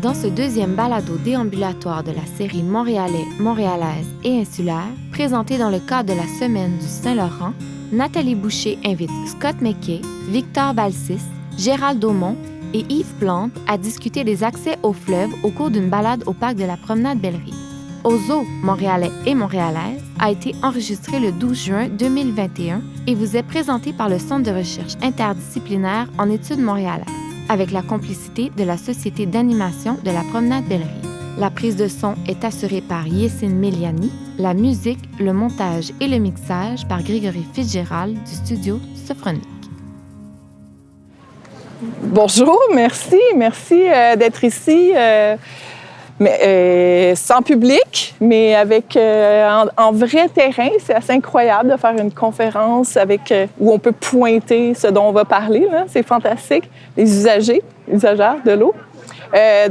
Dans ce deuxième balado déambulatoire de la série Montréalais, Montréalaise et Insulaire, présenté dans le cadre de la Semaine du Saint-Laurent, Nathalie Boucher invite Scott McKay, Victor Balsis, Gérald Daumont et Yves Plante à discuter des accès au fleuve au cours d'une balade au parc de la Promenade Belle-Rive. Au Zoo Montréalais et Montréalaise a été enregistré le 12 juin 2021 et vous est présenté par le Centre de recherche interdisciplinaire en études montréalaises, avec la complicité de la Société d'animation de la Promenade Belle-Rive. La prise de son est assurée par Yessine Méliani, la musique, le montage et le mixage par Grégory Fitzgerald du studio Sophronique. Bonjour, merci d'être ici. Sans public, mais avec en vrai terrain. C'est assez incroyable de faire une conférence où on peut pointer ce dont on va parler. Là. C'est fantastique. Les usagères de l'eau.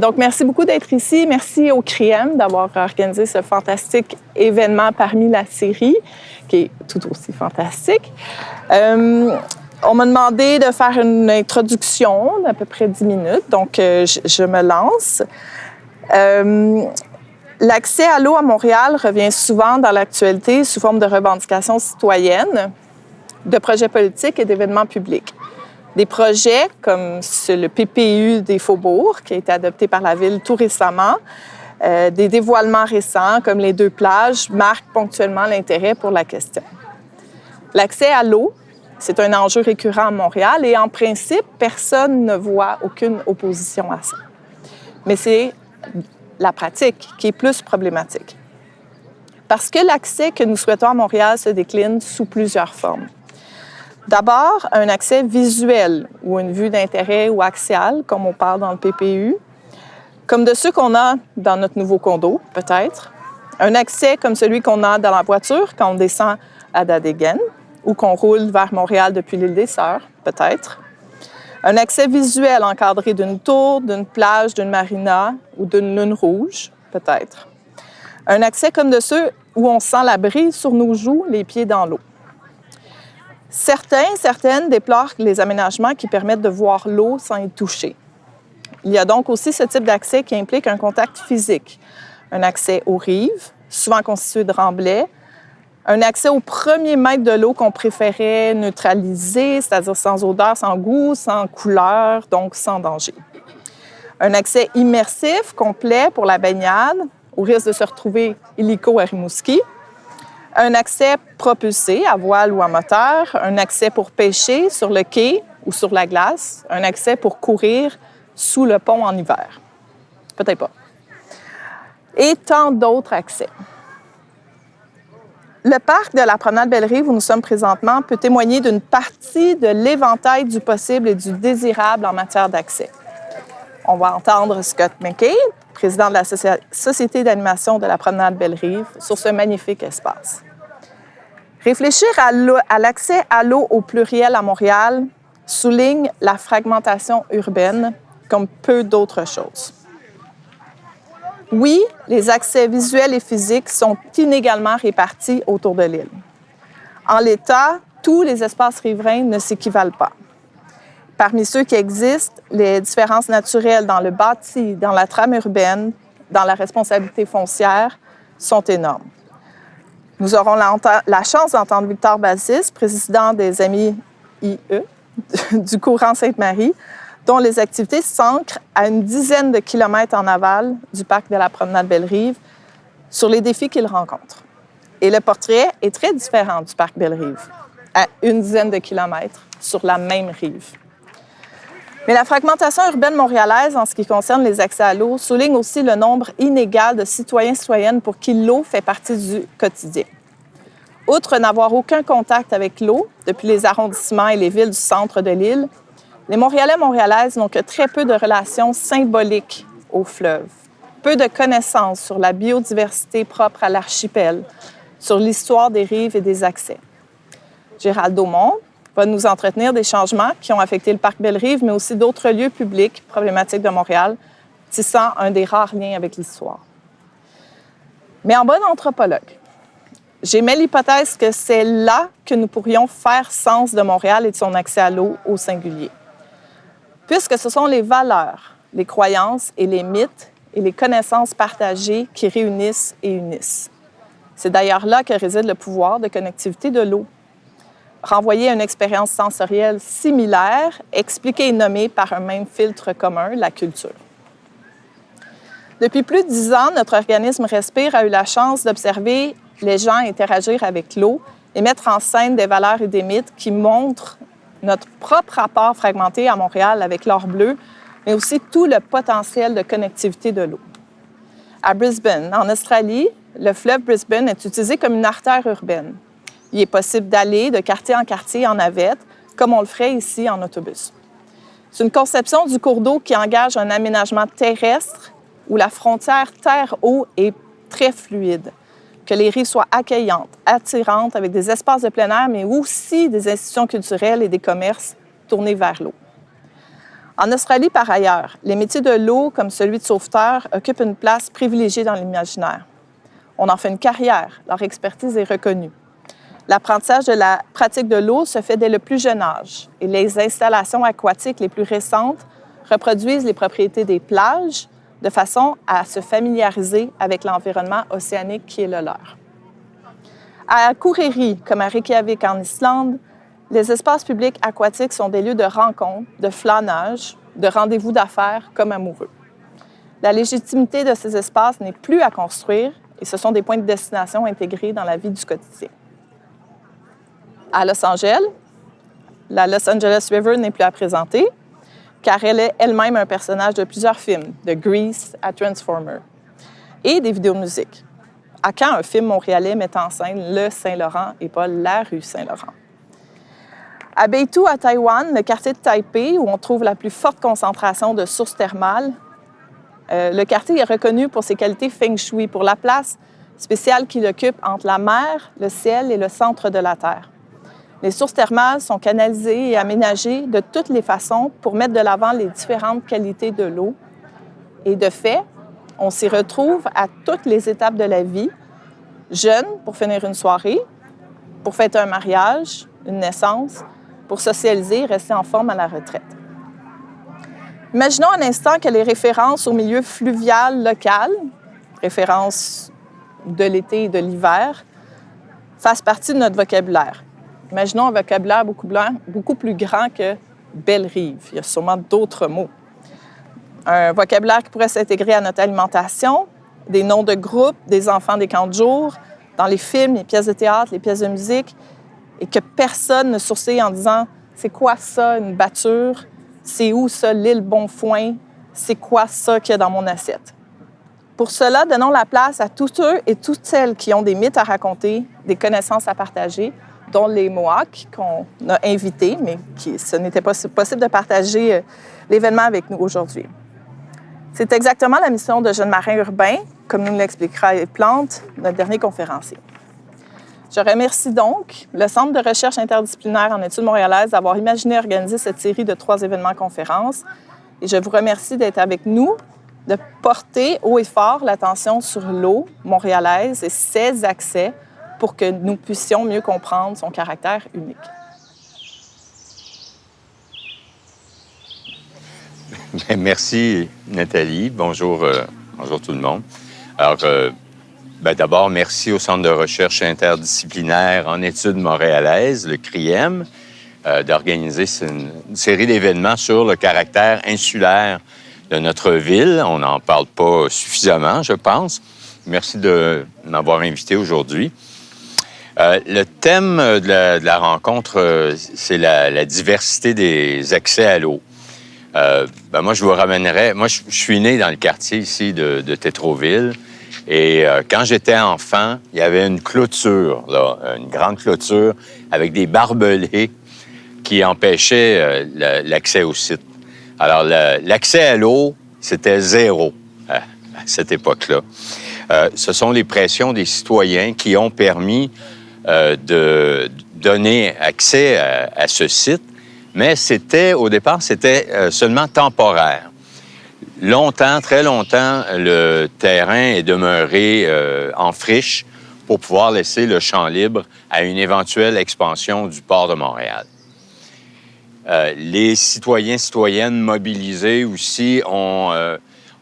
Donc, merci beaucoup d'être ici. Merci au CRIEM d'avoir organisé ce fantastique événement parmi la série, qui est tout aussi fantastique. On m'a demandé de faire une introduction d'à peu près 10 minutes, donc je me lance. L'accès à l'eau à Montréal revient souvent dans l'actualité sous forme de revendications citoyennes, de projets politiques et d'événements publics. Des projets comme le PPU des Faubourgs, qui a été adopté par la Ville tout récemment, des dévoilements récents comme les 2 plages marquent ponctuellement l'intérêt pour la question. L'accès à l'eau, c'est un enjeu récurrent à Montréal et en principe, personne ne voit aucune opposition à ça. Mais c'est la pratique qui est plus problématique. Parce que l'accès que nous souhaitons à Montréal se décline sous plusieurs formes. D'abord, un accès visuel ou une vue d'intérêt ou axiale, comme on parle dans le PPU, comme de ceux qu'on a dans notre nouveau condo, peut-être. Un accès comme celui qu'on a dans la voiture quand on descend à Dadegen ou qu'on roule vers Montréal depuis l'île des Sœurs, peut-être. Un accès visuel encadré d'une tour, d'une plage, d'une marina ou d'une lune rouge, peut-être. Un accès comme de ceux où on sent la brise sur nos joues, les pieds dans l'eau. Certaines déplorent les aménagements qui permettent de voir l'eau sans y toucher. Il y a donc aussi ce type d'accès qui implique un contact physique. Un accès aux rives, souvent constitué de remblais. Un accès au premier mètre de l'eau qu'on préférait neutraliser, c'est-à-dire sans odeur, sans goût, sans couleur, donc sans danger. Un accès immersif, complet pour la baignade, au risque de se retrouver illico à Rimouski. Un accès propulsé, à voile ou à moteur. Un accès pour pêcher sur le quai ou sur la glace. Un accès pour courir sous le pont en hiver. Peut-être pas. Et tant d'autres accès. Le parc de la Promenade Belle-Rive où nous sommes présentement peut témoigner d'une partie de l'éventail du possible et du désirable en matière d'accès. On va entendre Scott McKay, président de la Société d'animation de la Promenade Belle-Rive, sur ce magnifique espace. Réfléchir à l'accès à l'eau au pluriel à Montréal souligne la fragmentation urbaine comme peu d'autres choses. Oui, les accès visuels et physiques sont inégalement répartis autour de l'île. En l'état, tous les espaces riverains ne s'équivalent pas. Parmi ceux qui existent, les différences naturelles dans le bâti, dans la trame urbaine, dans la responsabilité foncière sont énormes. Nous aurons la chance d'entendre Victor Balsis, président des Amis IE du courant Sainte-Marie, dont les activités s'ancrent à une dizaine de kilomètres en aval du parc de la Promenade Belle-Rive sur les défis qu'il rencontre. Et le portrait est très différent du parc Belle-Rive, à une dizaine de kilomètres sur la même rive. Mais la fragmentation urbaine montréalaise en ce qui concerne les accès à l'eau souligne aussi le nombre inégal de citoyens et citoyennes pour qui l'eau fait partie du quotidien. Outre n'avoir aucun contact avec l'eau depuis les arrondissements et les villes du centre de l'île, les Montréalais et Montréalaises n'ont que très peu de relations symboliques au fleuve, peu de connaissances sur la biodiversité propre à l'archipel, sur l'histoire des rives et des accès. Gérald Daumont va nous entretenir des changements qui ont affecté le parc Belle-Rive, mais aussi d'autres lieux publics problématiques de Montréal, tissant un des rares liens avec l'histoire. Mais en bon anthropologue, j'émets l'hypothèse que c'est là que nous pourrions faire sens de Montréal et de son accès à l'eau au singulier. Puisque ce sont les valeurs, les croyances et les mythes et les connaissances partagées qui réunissent et unissent. C'est d'ailleurs là que réside le pouvoir de connectivité de l'eau. Renvoyer à une expérience sensorielle similaire, expliquée et nommée par un même filtre commun, la culture. Depuis plus de 10 ans, notre organisme Respire a eu la chance d'observer les gens interagir avec l'eau et mettre en scène des valeurs et des mythes qui montrent notre propre rapport fragmenté à Montréal avec l'or bleu, mais aussi tout le potentiel de connectivité de l'eau. À Brisbane, en Australie, le fleuve Brisbane est utilisé comme une artère urbaine. Il est possible d'aller de quartier en quartier en navette, comme on le ferait ici en autobus. C'est une conception du cours d'eau qui engage un aménagement terrestre où la frontière terre-eau est très fluide, que les rives soient accueillantes, attirantes, avec des espaces de plein air, mais aussi des institutions culturelles et des commerces tournés vers l'eau. En Australie, par ailleurs, les métiers de l'eau, comme celui de sauveteur, occupent une place privilégiée dans l'imaginaire. On en fait une carrière, leur expertise est reconnue. L'apprentissage de la pratique de l'eau se fait dès le plus jeune âge et les installations aquatiques les plus récentes reproduisent les propriétés des plages de façon à se familiariser avec l'environnement océanique qui est le leur. À Kureri, comme à Reykjavik en Islande, les espaces publics aquatiques sont des lieux de rencontre, de flânage, de rendez-vous d'affaires comme amoureux. La légitimité de ces espaces n'est plus à construire et ce sont des points de destination intégrés dans la vie du quotidien. À Los Angeles, la Los Angeles River n'est plus à présenter, car elle est elle-même un personnage de plusieurs films, de Grease à Transformer, et des vidéos de musique. À quand un film montréalais met en scène le Saint-Laurent et pas la rue Saint-Laurent? À Beitou, à Taïwan, le quartier de Taipei, où on trouve la plus forte concentration de sources thermales, le quartier est reconnu pour ses qualités feng shui, pour la place spéciale qu'il occupe entre la mer, le ciel et le centre de la Terre. Les sources thermales sont canalisées et aménagées de toutes les façons pour mettre de l'avant les différentes qualités de l'eau. Et de fait, on s'y retrouve à toutes les étapes de la vie, jeune pour finir une soirée, pour fêter un mariage, une naissance, pour socialiser et rester en forme à la retraite. Imaginons un instant que les références au milieu fluvial local, références de l'été et de l'hiver, fassent partie de notre vocabulaire. Imaginons un vocabulaire beaucoup plus grand que « Belle-Rive ». Il y a sûrement d'autres mots. Un vocabulaire qui pourrait s'intégrer à notre alimentation, des noms de groupes, des enfants des camps de jour, dans les films, les pièces de théâtre, les pièces de musique, et que personne ne sourcille en disant « c'est quoi ça, une batture? C'est où ça, l'île Bonfoin? C'est quoi ça qu'il y a dans mon assiette? » Pour cela, donnons la place à tous ceux et toutes celles qui ont des mythes à raconter, des connaissances à partager, dont les Mohawks qu'on a invités, mais ce n'était pas possible de partager l'événement avec nous aujourd'hui. C'est exactement la mission de Jeunes marins urbains, comme nous l'expliquera Yves Plante, notre dernier conférencier. Je remercie donc le Centre de recherche interdisciplinaire en études montréalaises d'avoir imaginé et organisé cette série de 3 événements-conférences. Et je vous remercie d'être avec nous, de porter haut et fort l'attention sur l'eau montréalaise et ses accès pour que nous puissions mieux comprendre son caractère unique. Merci, Nathalie. Bonjour, bonjour tout le monde. Alors, d'abord, merci au Centre de recherche interdisciplinaire en études montréalaises, le CRIEM, d'organiser une série d'événements sur le caractère insulaire de notre ville. On n'en parle pas suffisamment, je pense. Merci de m'avoir invité aujourd'hui. Le thème de la rencontre, c'est la diversité des accès à l'eau. Moi, je vous ramènerais... Moi, je suis né dans le quartier ici de Tétroville. Et quand j'étais enfant, il y avait une clôture, là, une grande clôture avec des barbelés qui empêchaient l'accès au site. Alors, l'accès à l'eau, c'était zéro à cette époque-là. Ce sont les pressions des citoyens qui ont permis de donner accès à ce site, mais au départ, c'était seulement temporaire. Longtemps, très longtemps, le terrain est demeuré en friche pour pouvoir laisser le champ libre à une éventuelle expansion du port de Montréal. Les citoyens-citoyennes mobilisés aussi ont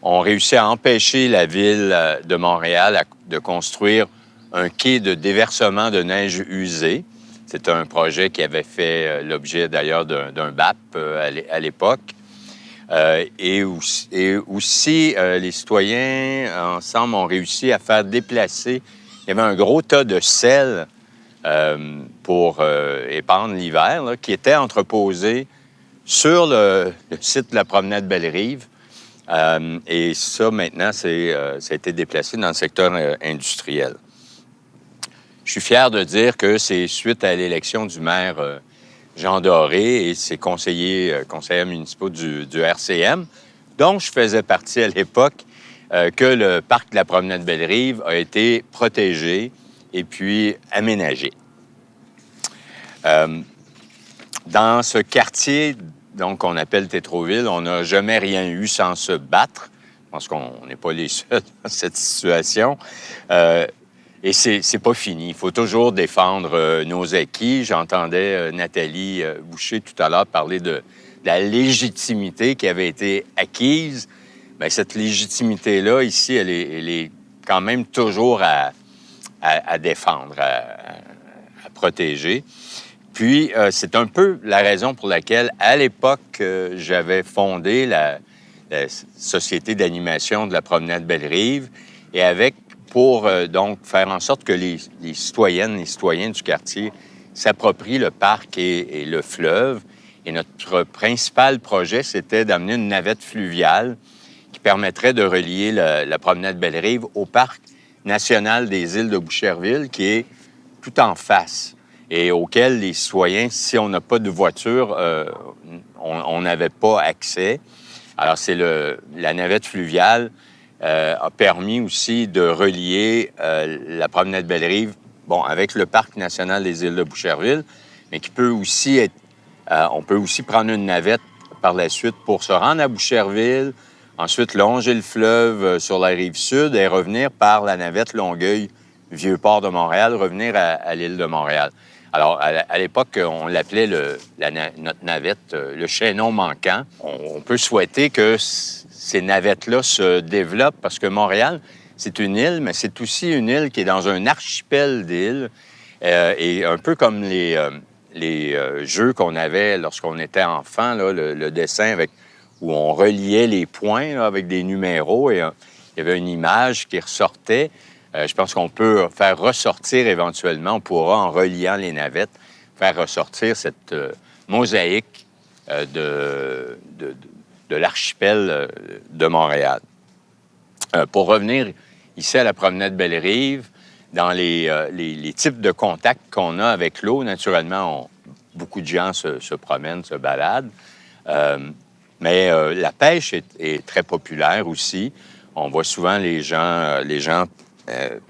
réussi à empêcher la Ville de Montréal de construire un quai de déversement de neige usée. C'est un projet qui avait fait l'objet d'ailleurs d'un BAP à l'époque. Et aussi, les citoyens, ensemble, ont réussi à faire déplacer... Il y avait un gros tas de sel pour épandre l'hiver, là, qui était entreposé sur le site de la promenade Belle-Rive. Et ça, maintenant, ça a été déplacé dans le secteur industriel. Je suis fier de dire que c'est suite à l'élection du maire Jean Doré et ses conseillers municipaux du RCM, dont je faisais partie à l'époque, que le parc de la promenade Belle-Rive a été protégé et puis aménagé. Dans ce quartier, donc, qu'on appelle Tétroville, on n'a jamais rien eu sans se battre. Je pense qu'on n'est pas les seuls dans cette situation. Et c'est pas fini. Il faut toujours défendre nos acquis. J'entendais Nathalie Boucher tout à l'heure parler de la légitimité qui avait été acquise. Bien, cette légitimité-là, ici, elle est quand même toujours à défendre, à protéger. Puis, c'est un peu la raison pour laquelle, à l'époque, j'avais fondé la Société d'animation de la promenade Belle-Rive et pour donc faire en sorte que les citoyennes et les citoyens du quartier s'approprient le parc et le fleuve. Et notre principal projet, c'était d'amener une navette fluviale qui permettrait de relier la promenade Belle-Rive au parc national des îles de Boucherville, qui est tout en face et auquel les citoyens, si on n'a pas de voiture, on n'avait pas accès. Alors, la navette fluviale a permis aussi de relier la promenade Belle-Rive, avec le parc national des îles de Boucherville, mais qui peut aussi être... on peut aussi prendre une navette par la suite pour se rendre à Boucherville, ensuite longer le fleuve sur la rive sud et revenir par la navette Longueuil, Vieux-Port de Montréal, revenir à l'île de Montréal. Alors, à l'époque, on l'appelait notre navette le chaînon manquant. On peut souhaiter que ces navettes-là se développent parce que Montréal, c'est une île, mais c'est aussi une île qui est dans un archipel d'îles. Et un peu comme les jeux qu'on avait lorsqu'on était enfant, là, le dessin où on reliait les points là, avec des numéros et il y avait une image qui ressortait. Je pense qu'on peut faire ressortir éventuellement, on pourra, en reliant les navettes, faire ressortir cette mosaïque de l'archipel de Montréal. Pour revenir ici à la promenade Belle-Rive, dans les types de contacts qu'on a avec l'eau, naturellement, beaucoup de gens se promènent, se baladent. Mais la pêche est très populaire aussi. On voit souvent les gens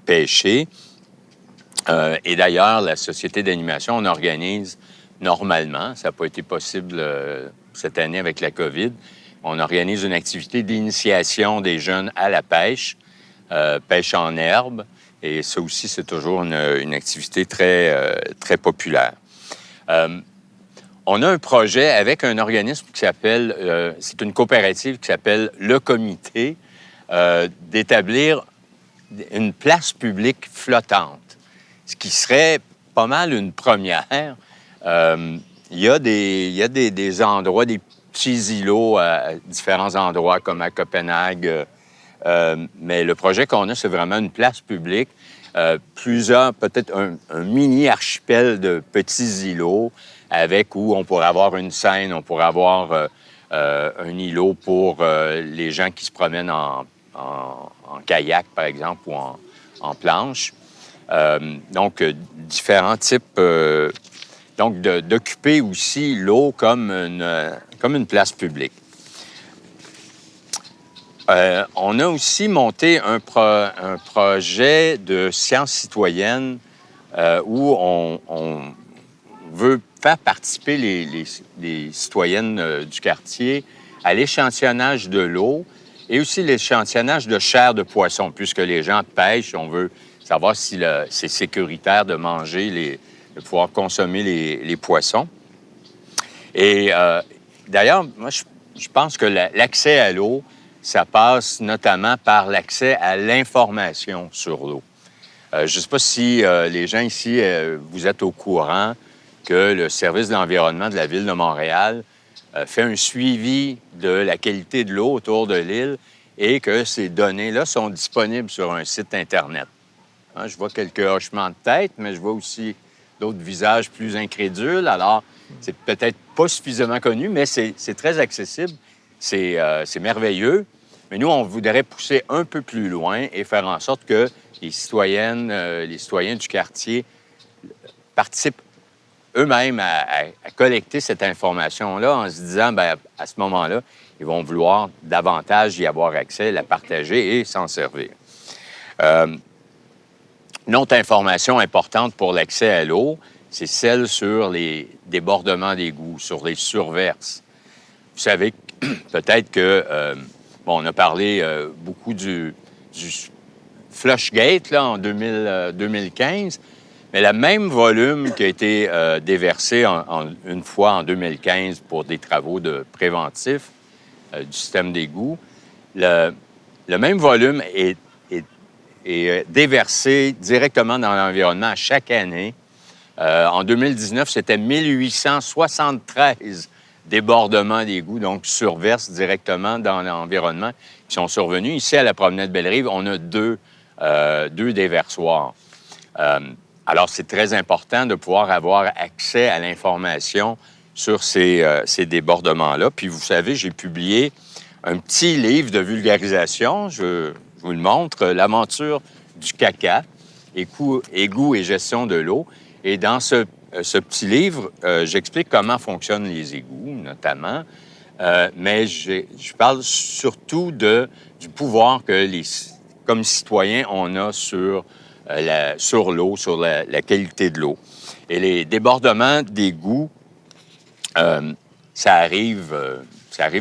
pêcher. Et d'ailleurs, la Société d'animation, on organise normalement, ça n'a pas été possible cette année avec la COVID, on organise une activité d'initiation des jeunes à la pêche, pêche en herbe, et ça aussi, c'est toujours une activité très, très populaire. On a un projet avec un organisme qui s'appelle, c'est une coopérative qui s'appelle Le Comité, d'établir une place publique flottante, ce qui serait pas mal une première. Il y a des endroits, des petits îlots à différents endroits, comme à Copenhague, mais le projet qu'on a, c'est vraiment une place publique, peut-être un mini-archipel de petits îlots, où on pourrait avoir une scène, on pourrait avoir un îlot pour les gens qui se promènent en kayak, par exemple, ou en planche. Donc, différents types... donc, d'occuper aussi l'eau comme une place publique. On a aussi monté un projet de sciences citoyennes où on veut faire participer les citoyennes du quartier à l'échantillonnage de l'eau et aussi l'échantillonnage de chair de poisson. Puisque les gens pêchent, on veut savoir si c'est sécuritaire de manger, de pouvoir consommer les poissons. Et d'ailleurs, moi, je pense que l'accès à l'eau, ça passe notamment par l'accès à l'information sur l'eau. Je ne sais pas si les gens ici, vous êtes au courant que le service de l'environnement de la Ville de Montréal fait un suivi de la qualité de l'eau autour de l'île et que ces données-là sont disponibles sur un site Internet. Hein, je vois quelques hochements de tête, mais je vois aussi d'autres visages plus incrédules. Alors, c'est peut-être pas suffisamment connu, mais c'est très accessible. C'est merveilleux. Mais nous, on voudrait pousser un peu plus loin et faire en sorte que les citoyennes, les citoyens du quartier participent eux-mêmes à collecter cette information-là en se disant, bien, à ce moment-là, ils vont vouloir davantage y avoir accès, la partager et s'en servir. Une autre information importante pour l'accès à l'eau, c'est celle sur les débordements d'égouts, sur les surverses. Vous savez peut-être que, on a parlé beaucoup du Flushgate là, en 2015, mais le même volume qui a été déversé une fois en 2015 pour des travaux de préventifs du système d'égout, le même volume est déversé directement dans l'environnement chaque année. En 2019, c'était 1873 débordements d'égouts, donc surverses directement dans l'environnement, qui sont survenus. Ici, à la promenade Belle-Rive, on a deux déversoirs. Alors, c'est très important de pouvoir avoir accès à l'information sur ces débordements-là. Puis, vous savez, j'ai publié un petit livre de vulgarisation, je vous le montre, L'aventure du caca, égouts et gestion de l'eau. Et dans ce petit livre, j'explique comment fonctionnent les égouts, notamment, mais je parle surtout du pouvoir que, comme citoyens, on a sur l'eau, sur la qualité de l'eau. Et les débordements d'égouts, ça arrive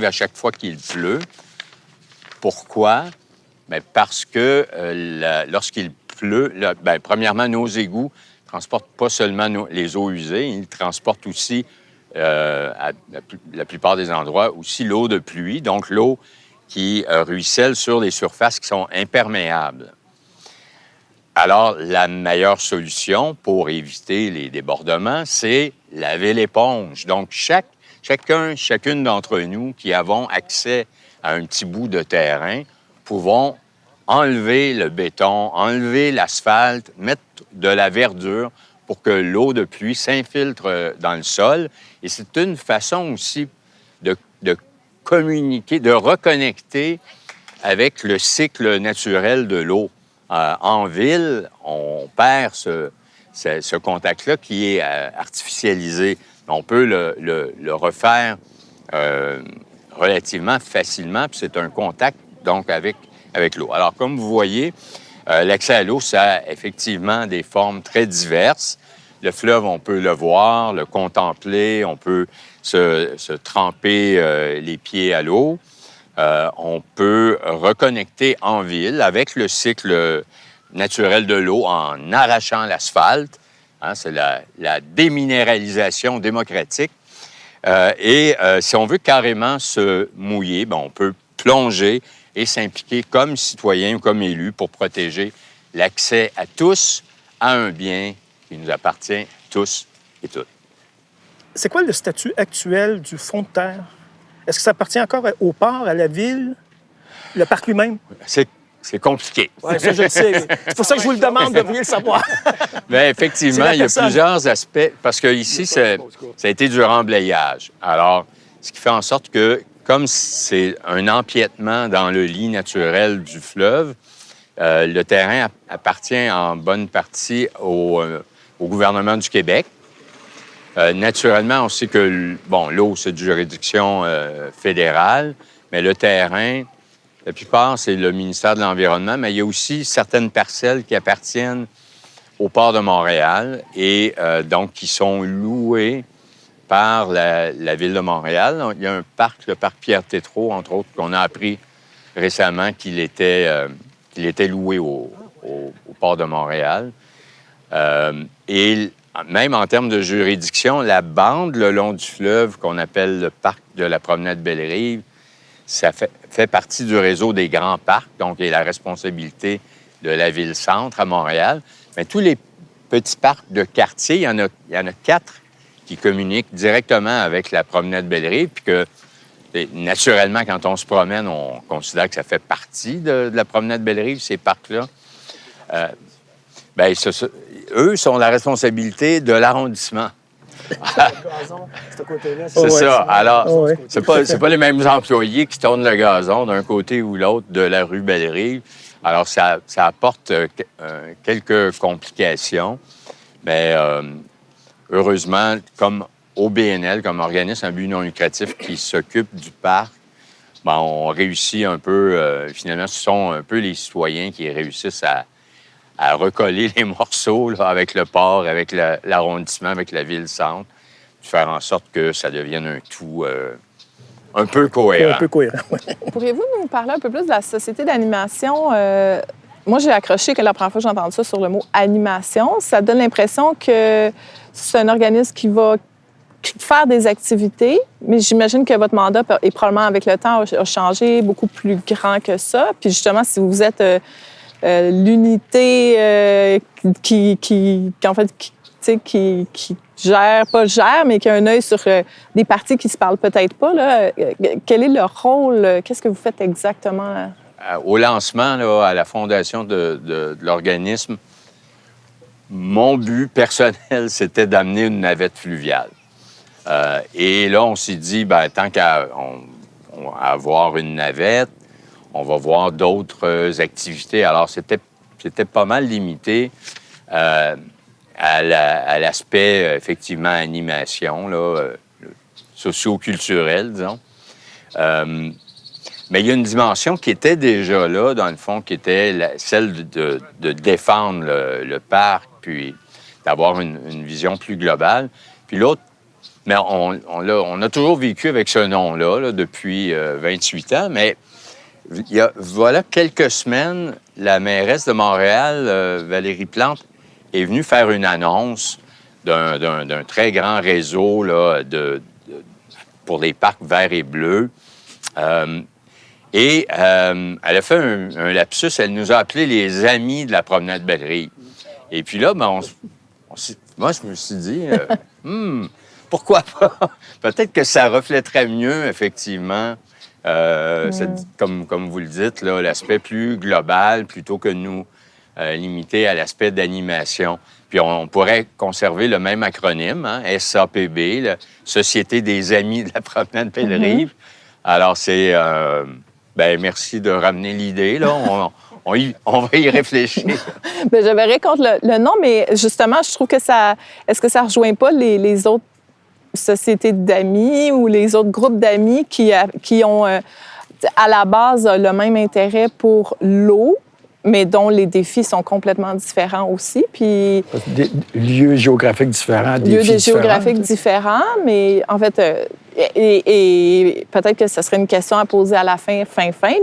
à chaque fois qu'il pleut. Pourquoi? Bien, parce que lorsqu'il pleut, premièrement, nos égouts ne transportent pas seulement les eaux usées, ils transportent aussi, à la plupart des endroits, aussi l'eau de pluie, donc l'eau qui ruisselle sur les surfaces qui sont imperméables. Alors, la meilleure solution pour éviter les débordements, c'est laver l'éponge. Donc, chacune d'entre nous qui avons accès à un petit bout de terrain, pouvons enlever le béton, enlever l'asphalte, mettre de la verdure pour que l'eau de pluie s'infiltre dans le sol. Et c'est une façon aussi de communiquer, de reconnecter avec le cycle naturel de l'eau. En ville, on perd ce contact-là qui est artificialisé. On peut le refaire relativement facilement, puis c'est un contact, donc, avec l'eau. Alors, comme vous voyez, l'accès à l'eau, ça a effectivement des formes très diverses. Le fleuve, on peut le voir, le contempler, on peut se tremper les pieds à l'eau. On peut reconnecter en ville avec le cycle naturel de l'eau en arrachant l'asphalte. Hein, c'est la déminéralisation démocratique. Si on veut carrément se mouiller, bien, on peut plonger et s'impliquer comme citoyen ou comme élu pour protéger l'accès à tous à un bien qui nous appartient tous et toutes. C'est quoi le statut actuel du fond de terre? Est-ce que ça appartient encore au port, à la ville, le parc lui-même? C'est compliqué. Oui, ça, je le sais. C'est pour ça que je vous le demande, de bien le savoir. Bien, effectivement, il y a plusieurs aspects, parce qu'ici, ça a été du remblayage. Alors, ce qui fait en sorte que, comme c'est un empiètement dans le lit naturel du fleuve, le terrain appartient en bonne partie au gouvernement du Québec. Naturellement, on sait que, l'eau, c'est de juridiction fédérale, mais le terrain, la plupart, c'est le ministère de l'Environnement, mais il y a aussi certaines parcelles qui appartiennent au port de Montréal et donc qui sont louées par la Ville de Montréal. Il y a un parc, le parc Pierre-Tétrault, entre autres, qu'on a appris récemment qu'il était loué au port de Montréal. Et même en termes de juridiction, la bande le long du fleuve qu'on appelle le parc de la promenade Belle-Rive, ça fait partie du réseau des grands parcs, donc il y a la responsabilité de la ville-centre à Montréal. Mais tous les petits parcs de quartier, il y en a 4 qui communiquent directement avec la promenade Belle-Rive, puis que, naturellement, quand on se promène, on considère que ça fait partie de la promenade Belle-Rive, ces parcs-là. Bien, eux sont la responsabilité de l'arrondissement. C'est ça. Alors, c'est pas les mêmes employés qui tournent le gazon d'un côté ou l'autre de la rue Belle-Rive. Alors, ça apporte quelques complications. Mais heureusement, comme OBNL, comme organisme à but non lucratif qui s'occupe du parc, ben, on réussit un peu, finalement, ce sont un peu les citoyens qui réussissent à recoller les morceaux là, avec le port, avec l'arrondissement, avec la ville-centre, puis faire en sorte que ça devienne un tout un peu cohérent. Un peu cohérent, oui. Pourriez-vous nous parler un peu plus de la société d'animation? Moi, j'ai accroché que la première fois que j'ai entendu ça sur le mot animation. Ça donne l'impression que c'est un organisme qui va faire des activités, mais j'imagine que votre mandat, et probablement avec le temps, a changé, beaucoup plus grand que ça. Puis justement, si vous êtes l'unité qui gère, pas gère, mais qui a un œil sur des parties qui se parlent peut-être pas, là, quel est le rôle? Qu'est-ce que vous faites exactement? Au lancement, là, à la fondation de l'organisme, mon but personnel, c'était d'amener une navette fluviale. Et là, on s'est dit, bien, tant qu'à avoir une navette, on va voir d'autres activités. Alors, c'était pas mal limité à l'aspect, effectivement, animation, là, socio-culturel, disons. Mais il y a une dimension qui était déjà là, dans le fond, qui était celle de défendre le parc, puis d'avoir une vision plus globale. Puis l'autre, mais on a toujours vécu avec ce nom-là là, depuis 28 ans, mais voilà quelques semaines, la mairesse de Montréal, Valérie Plante, est venue faire une annonce d'un très grand réseau là, pour les parcs verts et bleus. Et elle a fait un lapsus. Elle nous a appelés les amis de la promenade Belle-Rive. Et puis là, ben, moi, je me suis dit, pourquoi pas? Peut-être que ça reflèterait mieux, effectivement, comme vous le dites, là, l'aspect plus global plutôt que nous limiter à l'aspect d'animation. Puis on pourrait conserver le même acronyme, hein, SAPB, la Société des Amis de la promenade Belle-Rive. Alors, c'est... ben merci de ramener l'idée, là. On va y réfléchir. Bien, je verrai contre le nom, mais justement, je trouve que ça... Est-ce que ça ne rejoint pas les autres sociétés d'amis ou les autres groupes d'amis qui ont, à la base, le même intérêt pour l'eau, mais dont les défis sont complètement différents aussi. Puis... Des lieux géographiques différents, géographiques différents, mais en fait... Et peut-être que ce serait une question à poser à la fin,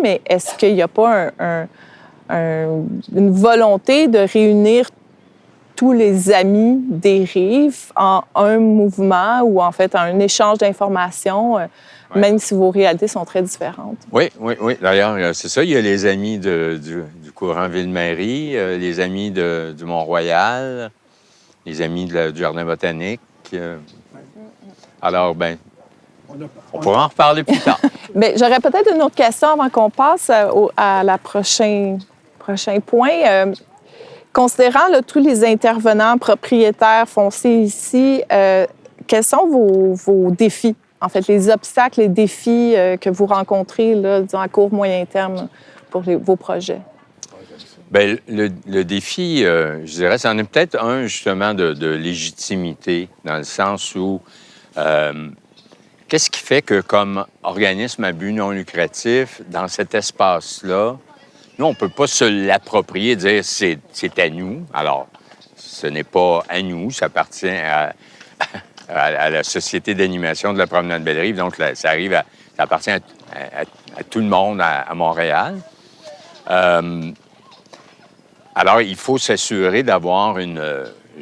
mais est-ce qu'il n'y a pas une volonté de réunir tous les amis des rives en un mouvement ou en fait un échange d'informations, même si vos réalités sont très différentes? Oui. D'ailleurs, c'est ça. Il y a les amis du courant Ville-Marie, les amis du Mont-Royal, les amis du Jardin botanique. Alors, bien... On pourra en reparler plus tard. Bien, j'aurais peut-être une autre question avant qu'on passe à la prochain point. Considérant là, tous les intervenants propriétaires fonciers ici, quels sont vos défis, en fait, les obstacles, les défis que vous rencontrez là, disons, à court, moyen terme pour vos projets? Bien, le défi, je dirais, c'en est peut-être un, justement, de légitimité, dans le sens où... qu'est-ce qui fait que, comme organisme à but non lucratif, dans cet espace-là, nous, on ne peut pas se l'approprier et dire c'est à nous. Alors, ce n'est pas à nous, ça appartient à la Société d'animation de la promenade Belle-Rive. Donc, ça appartient à tout le monde à Montréal. Alors, il faut s'assurer d'avoir une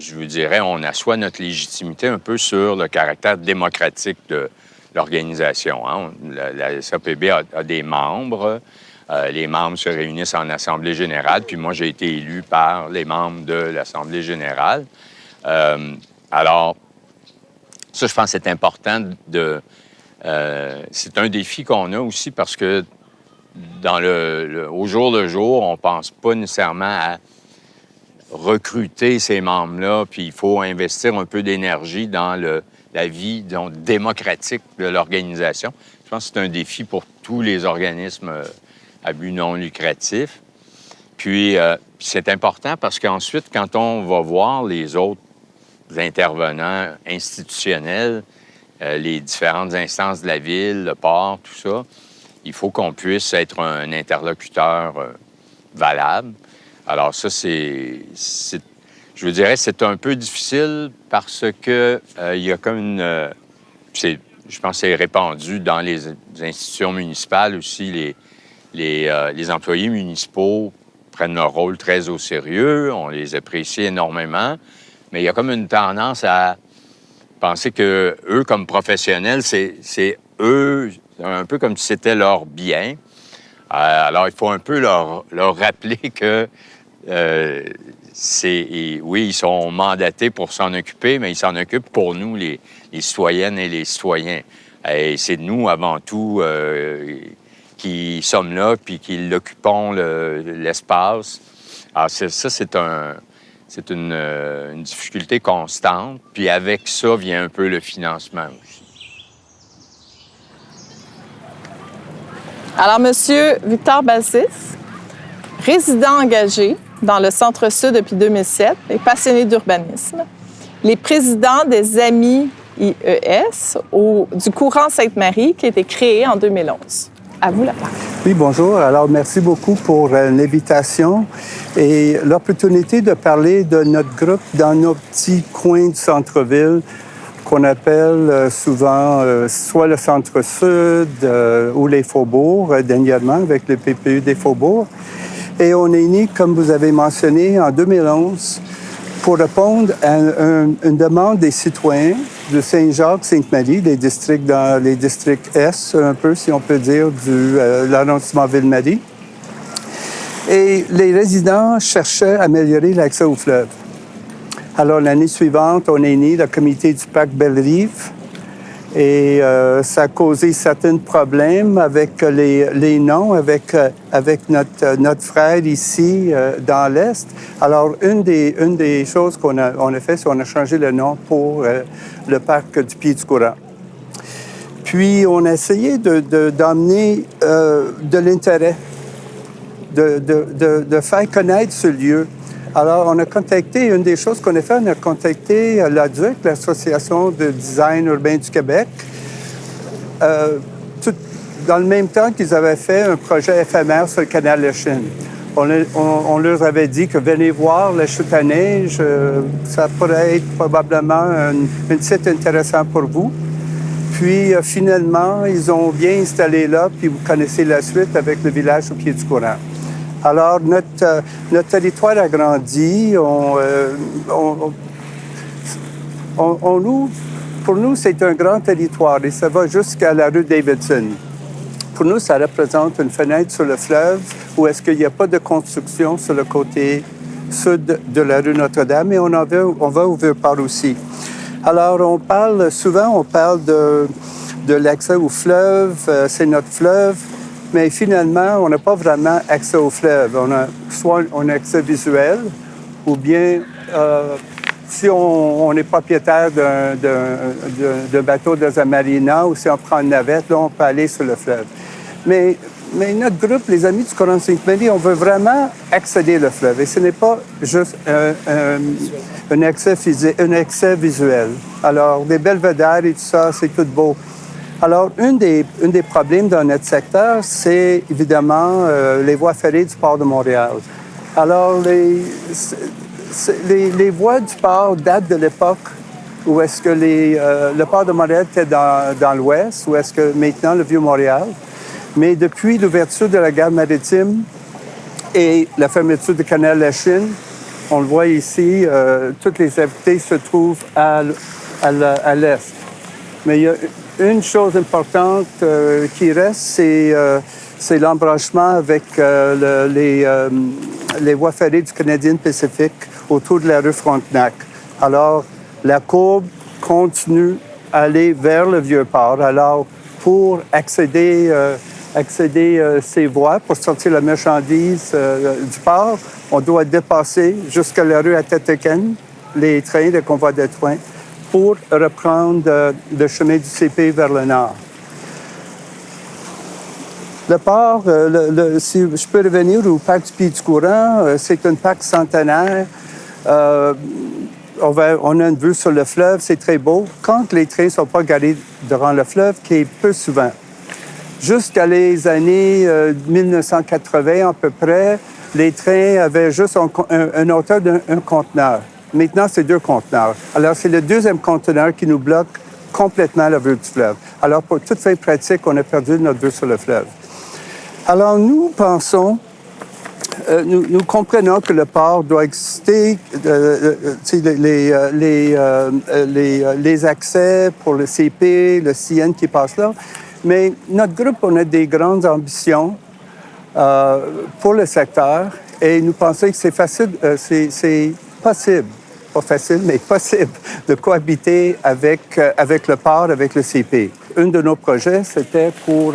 je vous dirais, on assoit notre légitimité un peu sur le caractère démocratique de l'organisation. Hein. La SAPB a des membres. Les membres se réunissent en Assemblée générale, puis moi, j'ai été élu par les membres de l'Assemblée générale. Alors, ça, je pense que c'est important de... c'est un défi qu'on a aussi parce que au jour le jour, on ne pense pas nécessairement à recruter ces membres-là, puis il faut investir un peu d'énergie dans la vie démocratique de l'organisation. Je pense que c'est un défi pour tous les organismes à but non lucratif. Puis, c'est important parce qu'ensuite, quand on va voir les autres intervenants institutionnels, les différentes instances de la ville, le port, tout ça, il faut qu'on puisse être un interlocuteur valable. Alors ça, je vous dirais, c'est un peu difficile parce que il y a comme je pense que c'est répandu dans les institutions municipales aussi. Les employés municipaux prennent leur rôle très au sérieux, on les apprécie énormément, mais il y a comme une tendance à penser que eux, comme professionnels, c'est eux, un peu comme si c'était leur bien. Alors, il faut un peu leur rappeler que oui, ils sont mandatés pour s'en occuper, mais ils s'en occupent pour nous, les citoyennes et les citoyens. Et c'est nous, avant tout, qui sommes là puis qui l'occupons l'espace. Alors, c'est une difficulté constante. Puis avec ça vient un peu le financement aussi. Alors, Monsieur Victor Balsis, résident engagé dans le Centre-Sud depuis 2007 et passionné d'urbanisme, il est président des Amis IES du courant Sainte-Marie qui a été créé en 2011. À vous la parole. Oui, bonjour. Alors, merci beaucoup pour l'invitation et l'opportunité de parler de notre groupe dans nos petits coins du centre-ville qu'on appelle souvent soit le Centre-Sud ou les Faubourgs, dernièrement avec le PPU des Faubourgs. Et on est né, comme vous avez mentionné, en 2011 pour répondre à une demande des citoyens de Saint-Jacques-Sainte-Marie, les districts Est, un peu, si on peut dire, de l'arrondissement Ville-Marie. Et les résidents cherchaient à améliorer l'accès au fleuve. Alors, l'année suivante, on est né le comité du parc Belle-Rive et ça a causé certains problèmes avec les noms, avec notre frère ici dans l'Est. Alors, une des choses qu'on a fait, c'est qu'on a changé le nom pour le parc du Pied-du-Courant. Puis, on a essayé d'emmener de l'intérêt, de faire connaître ce lieu. Alors, on a contacté, une des choses qu'on a fait, on a contacté l'ADUC, l'Association de design urbain du Québec, dans le même temps qu'ils avaient fait un projet éphémère sur le canal de Chine. On leur avait dit que venez voir la chute à neige, ça pourrait être probablement un site intéressant pour vous. Puis, finalement, ils ont bien installé là, puis vous connaissez la suite avec le village au pied du courant. Alors, notre territoire a grandi. Pour nous, c'est un grand territoire et ça va jusqu'à la rue Davidson. Pour nous, ça représente une fenêtre sur le fleuve où est-ce qu'il n'y a pas de construction sur le côté sud de la rue Notre-Dame et on va au Vieux-Port aussi. Alors, on parle de l'accès au fleuve, c'est notre fleuve. Mais finalement, on n'a pas vraiment accès au fleuve. Soit on a accès visuel, ou bien si on est propriétaire d'un bateau dans un marina, ou si on prend une navette, là, on peut aller sur le fleuve. Mais notre groupe, les Amis du courant Sainte-Marie, on veut vraiment accéder au fleuve. Et ce n'est pas juste un accès visuel. Alors, des belvédères et tout ça, c'est tout beau. Alors, un des problèmes dans notre secteur, c'est évidemment les voies ferrées du port de Montréal. Alors, les voies du port datent de l'époque où est-ce que le port de Montréal était dans l'ouest, où est-ce que maintenant le Vieux-Montréal. Mais depuis l'ouverture de la gare maritime et la fermeture du canal de la Chine, On le voit ici, toutes les activités se trouvent à l'est. Mais il y a une chose importante qui reste, c'est l'embranchement avec les voies ferrées du Canadien Pacifique autour de la rue Frontenac. Alors, la courbe continue à aller vers le Vieux-Port. Alors, pour accéder ces voies, pour sortir la marchandise du port, on doit dépasser jusqu'à la rue Atatakan, les trains, les convois de trains, pour reprendre le chemin du CP vers le nord. Le port, si je peux revenir au parc du Pied-du-Courant, c'est un parc centenaire. On a une vue sur le fleuve, c'est très beau. Quand les trains ne sont pas garés devant le fleuve, qui est peu souvent. Jusqu'à les années 1980 à peu près, les trains avaient juste une hauteur d'un conteneur. Maintenant, c'est 2 conteneurs. Alors, c'est le 2e conteneur qui nous bloque complètement la vue du fleuve. Alors, pour toute fin pratique, on a perdu notre vue sur le fleuve. Alors, nous pensons, nous comprenons que le port doit exister, les accès pour le CP, le CN qui passe là, mais notre groupe, on a des grandes ambitions pour le secteur et nous pensons que c'est facile, c'est possible, pas facile, mais possible de cohabiter avec le port, avec le CP. Un de nos projets, c'était pour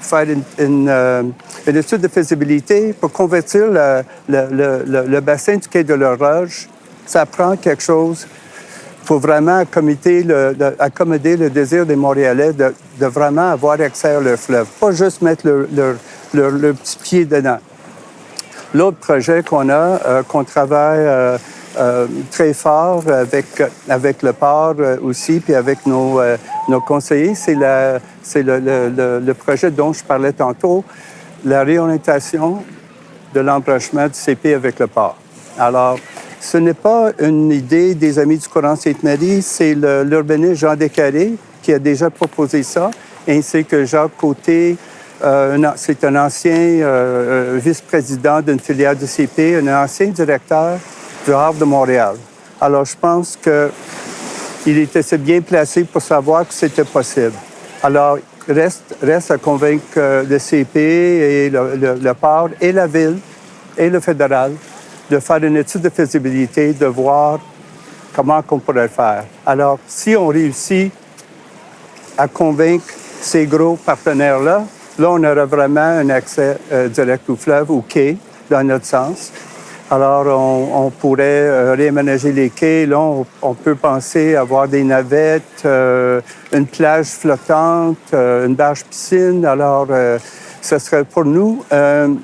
faire une étude de faisabilité pour convertir le bassin du quai de l'Horloge. Ça prend quelque chose pour vraiment accommoder le désir des Montréalais de vraiment avoir accès à leur fleuve, pas juste mettre leur petit pied dedans. L'autre projet qu'on a, qu'on travaille très fort avec le port aussi, puis avec nos conseillers, c'est le projet dont je parlais tantôt, la réorientation de l'embranchement du CP avec le port. Alors, ce n'est pas une idée des Amis du courant Sainte-Marie, c'est l'urbaniste Jean Descarrés qui a déjà proposé ça, ainsi que Jacques Côté, c'est un ancien vice-président d'une filiale du CP, un ancien directeur du Havre de Montréal. Alors, je pense qu'il était assez bien placé pour savoir que c'était possible. Alors, reste à convaincre le CP et le port et la ville et le fédéral de faire une étude de faisabilité, de voir comment on pourrait le faire. Alors, si on réussit à convaincre ces gros partenaires-là, là, on aura vraiment un accès direct au fleuve, au quai, dans notre sens. Alors, on pourrait réaménager les quais. Là, on peut penser avoir des navettes, une plage flottante, une barge piscine. Alors, ce serait pour nous un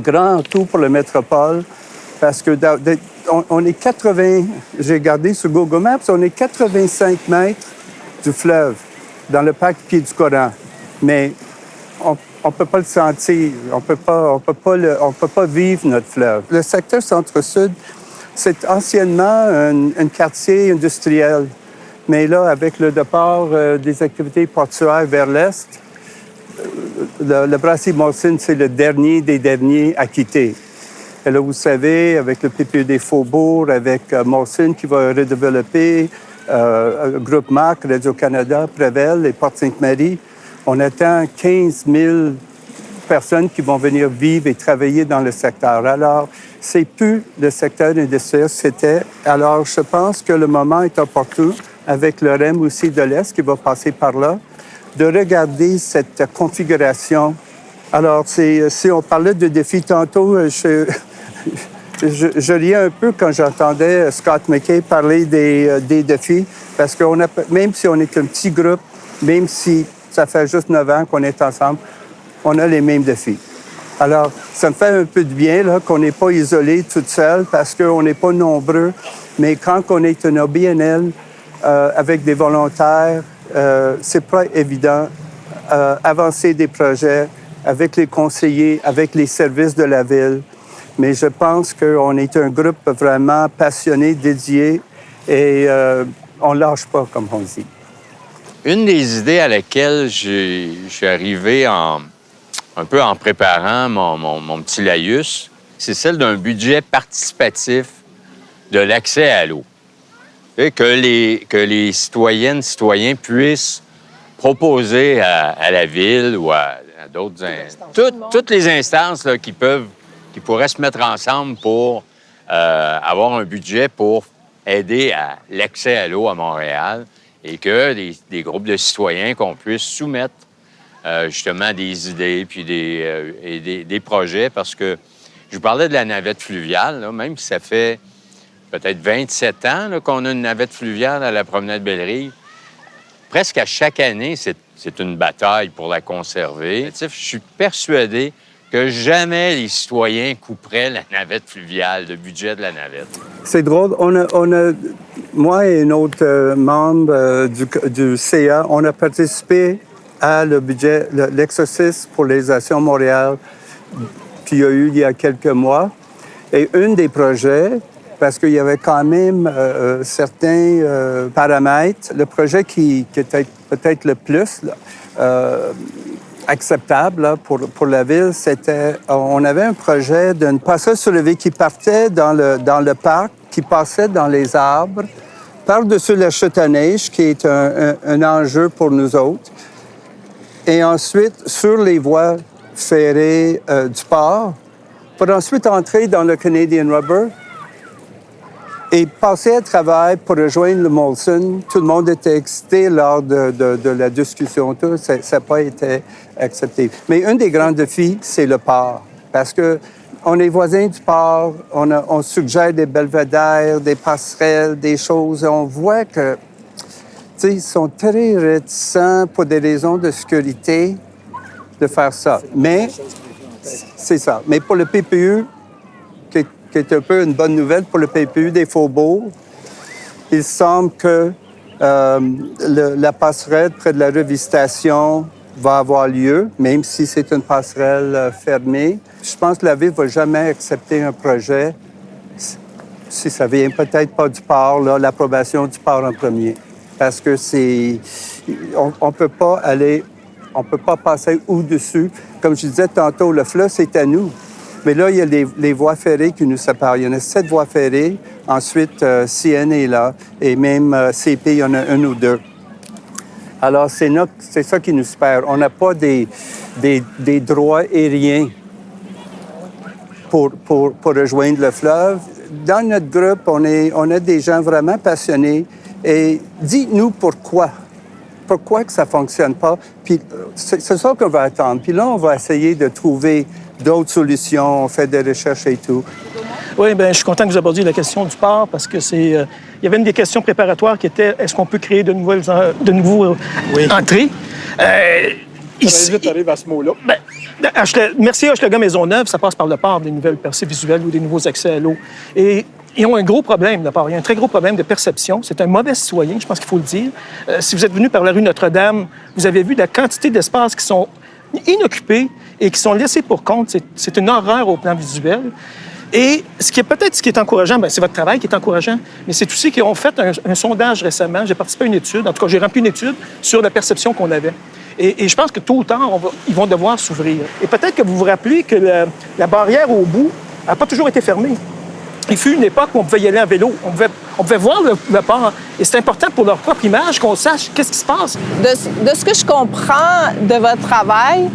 grand atout pour la métropole parce que on est 80, j'ai regardé sur Google Maps, on est 85 mètres du fleuve dans le parc Pied-du-Courant. Mais on ne peut pas le sentir, on peut pas vivre notre fleuve. Le secteur centre-sud, c'est anciennement un quartier industriel. Mais là, avec le départ des activités portuaires vers l'est, le brasserie Molson, c'est le dernier des derniers à quitter. Et là, vous savez, avec le PPED Faubourg, avec Molson qui va redévelopper, Groupe Mac, Radio-Canada, Prevel et Porte-Sainte-Marie, on attend 15 000 personnes qui vont venir vivre et travailler dans le secteur. Alors, c'est plus le secteur industriel, c'était. Alors, je pense que le moment est opportun, avec le REM aussi de l'Est qui va passer par là, de regarder cette configuration. Alors, si on parlait de défis tantôt, je riais un peu quand j'entendais Scott McKay parler des défis, parce que même si on est un petit groupe, même si ça fait juste 9 ans qu'on est ensemble, on a les mêmes défis. Alors, ça me fait un peu de bien là, qu'on n'est pas isolé toute seule parce qu'on n'est pas nombreux, mais quand on est une OBNL avec des volontaires, c'est pas évident avancer des projets avec les conseillers, avec les services de la ville. Mais je pense qu'on est un groupe vraiment passionné, dédié, et on ne lâche pas, comme on dit. Une des idées à laquelle je suis arrivé un peu en préparant mon petit laïus, c'est celle d'un budget participatif de l'accès à l'eau. Et que les citoyennes, citoyens puissent proposer à la ville ou à d'autres toutes les instances là, qui pourraient se mettre ensemble pour avoir un budget pour aider à l'accès à l'eau à Montréal et que des groupes de citoyens qu'on puisse soumettre justement des idées puis des projets parce que je vous parlais de la navette fluviale, là, même si ça fait peut-être 27 ans là, qu'on a une navette fluviale à la promenade Belle-Rive. Presque à chaque année, c'est une bataille pour la conserver. Je suis persuadé que jamais les citoyens couperaient la navette fluviale, le budget de la navette. C'est drôle. Moi et un autre membre du CA, on a participé à le budget, l'exercice pour les actions Montréal qu'il y a eu il y a quelques mois. Et un des projets, parce qu'il y avait quand même certains paramètres, le projet qui était peut-être le plus acceptable là, pour la ville, c'était, on avait un projet d'une passerelle soulevée qui partait dans le parc, qui passait dans les arbres, par-dessus la chute à neige, qui est un enjeu pour nous autres, et ensuite sur les voies ferrées du port, pour ensuite entrer dans le Canadian Rubber et passer à travers pour rejoindre le Molson. Tout le monde était excité lors de la discussion. Tout ça n'a pas été accepté. Mais un des grands défis, c'est le port. Parce que on est voisins du port, on suggère des belvédères, des passerelles, des choses. On voit que, tu sais, ils sont très réticents pour des raisons de sécurité de faire ça. Mais c'est ça. Mais pour le PPU, qui est un peu une bonne nouvelle pour le PPU des Faubourgs, il semble que la passerelle près de la revisitation va avoir lieu, même si c'est une passerelle fermée. Je pense que la Ville ne va jamais accepter un projet si ça vient peut-être pas du port, là, l'approbation du port en premier. Parce que on peut pas passer au-dessus. Comme je disais tantôt, le fleuve, c'est à nous. Mais là, il y a les voies ferrées qui nous séparent. Il y en a 7 voies ferrées. Ensuite, CN est là. Et même CP, il y en a 1 ou 2. Alors, c'est ça qui nous sépare. On n'a pas des droits aériens pour rejoindre le fleuve. Dans notre groupe, on a des gens vraiment passionnés. Et dites-nous pourquoi. Pourquoi que ça ne fonctionne pas. Puis c'est ça qu'on va attendre. Puis là, on va essayer de trouver d'autres solutions. On fait des recherches et tout. Oui, bien, je suis content que vous abordiez la question du port parce que il y avait une des questions préparatoires qui était est-ce qu'on peut créer de nouveaux entrées? Ici, tu arrives à ce mot-là. Merci à Hochelaga Maisonneuve, ça passe par le port des nouvelles percées visuelles ou des nouveaux accès à l'eau. Et ils ont un gros problème, le port. Il y a un très gros problème de perception. C'est un mauvais citoyen, je pense qu'il faut le dire. Si vous êtes venu par la rue Notre-Dame, vous avez vu la quantité d'espaces qui sont inoccupés et qui sont laissés pour compte. C'est une horreur au plan visuel. Et ce qui est encourageant, bien, c'est votre travail qui est encourageant, mais c'est aussi qu'ils ont fait un sondage récemment. J'ai participé à une étude, en tout cas, j'ai rempli une étude sur la perception qu'on avait. Et je pense que tôt ou tard, ils vont devoir s'ouvrir. Et peut-être que vous vous rappelez que la barrière au bout n'a pas toujours été fermée. Il fut une époque où on pouvait y aller en vélo. On pouvait voir le port. Et c'est important pour leur propre image qu'on sache qu'est-ce qui se passe. De ce que je comprends de votre travail,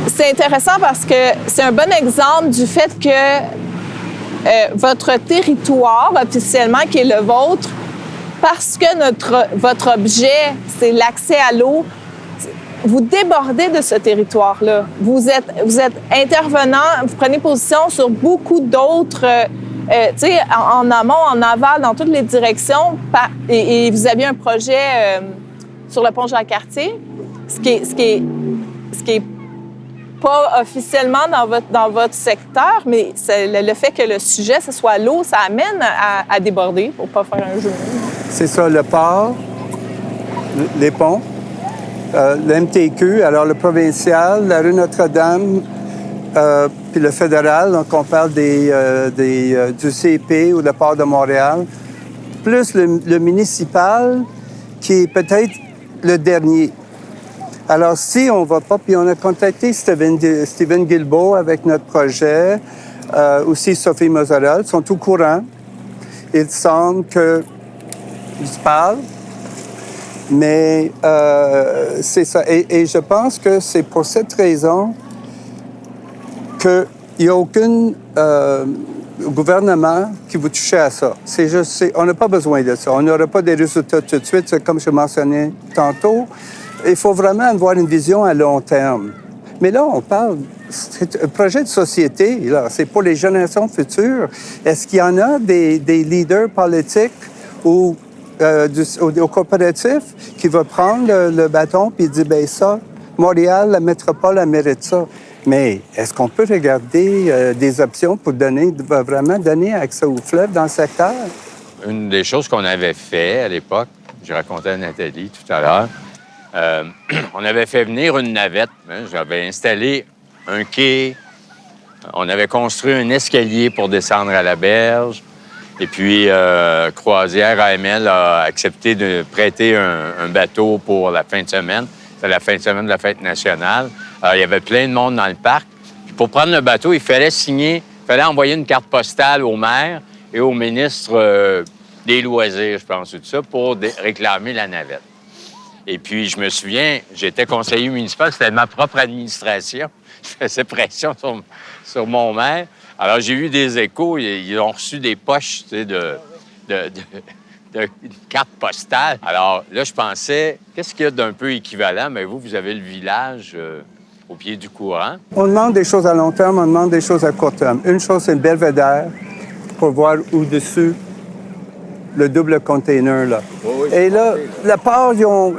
c'est intéressant parce que c'est un bon exemple du fait que votre territoire, officiellement, qui est le vôtre, parce que votre objet, c'est l'accès à l'eau, vous débordez de ce territoire-là. Vous êtes intervenant, vous prenez position sur beaucoup d'autres, tu sais, en amont, en aval, dans toutes les directions. Et vous aviez un projet sur le pont Jacques-Cartier, ce qui est pas officiellement dans votre secteur, mais le fait que le sujet, ce soit l'eau, ça amène à déborder, pour pas faire un jeu. C'est ça, le port, les ponts, le MTQ, alors le provincial, la rue Notre-Dame, puis le fédéral, donc on parle du CP ou le port de Montréal, plus le municipal, qui est peut-être le dernier. Alors, si on ne va pas, puis on a contacté Steven Guilbeault avec notre projet, aussi Sophie Mozzarella, sont au courant. Il semble qu'ils se parlent, mais c'est ça. Et je pense que c'est pour cette raison qu'il n'y a aucun gouvernement qui va toucher à ça. C'est juste, on n'a pas besoin de ça. On n'aura pas des résultats tout de suite, comme je mentionnais tantôt. Il faut vraiment avoir une vision à long terme. Mais là, on parle, c'est un projet de société, là. C'est pour les générations futures. Est-ce qu'il y en a des leaders politiques ou au coopératif qui vont prendre le bâton et dire, bien ça, Montréal, la métropole, elle mérite ça. Mais est-ce qu'on peut regarder des options pour vraiment donner accès au fleuve dans le secteur? Une des choses qu'on avait fait à l'époque, j'ai raconté à Nathalie tout à l'heure, on avait fait venir une navette. Hein, j'avais installé un quai. On avait construit un escalier pour descendre à la berge. Et puis, Croisière AML a accepté de prêter un bateau pour la fin de semaine. C'était la fin de semaine de la fête nationale. Alors, il y avait plein de monde dans le parc. Puis pour prendre le bateau, il fallait envoyer une carte postale au maire et au ministre des Loisirs, je pense, tout ça, pour réclamer la navette. Et puis, je me souviens, j'étais conseiller municipal, c'était ma propre administration. Je faisais pression sur mon maire. Alors, j'ai eu des échos. Ils ont reçu des poches, tu sais, de cartes postales. Alors, là, je pensais, qu'est-ce qu'il y a d'un peu équivalent? Mais vous avez le village au pied du courant. On demande des choses à long terme, on demande des choses à court terme. Une chose, c'est une belvédère pour voir au-dessus le double container, là. Oh oui, et là, la part, ils ont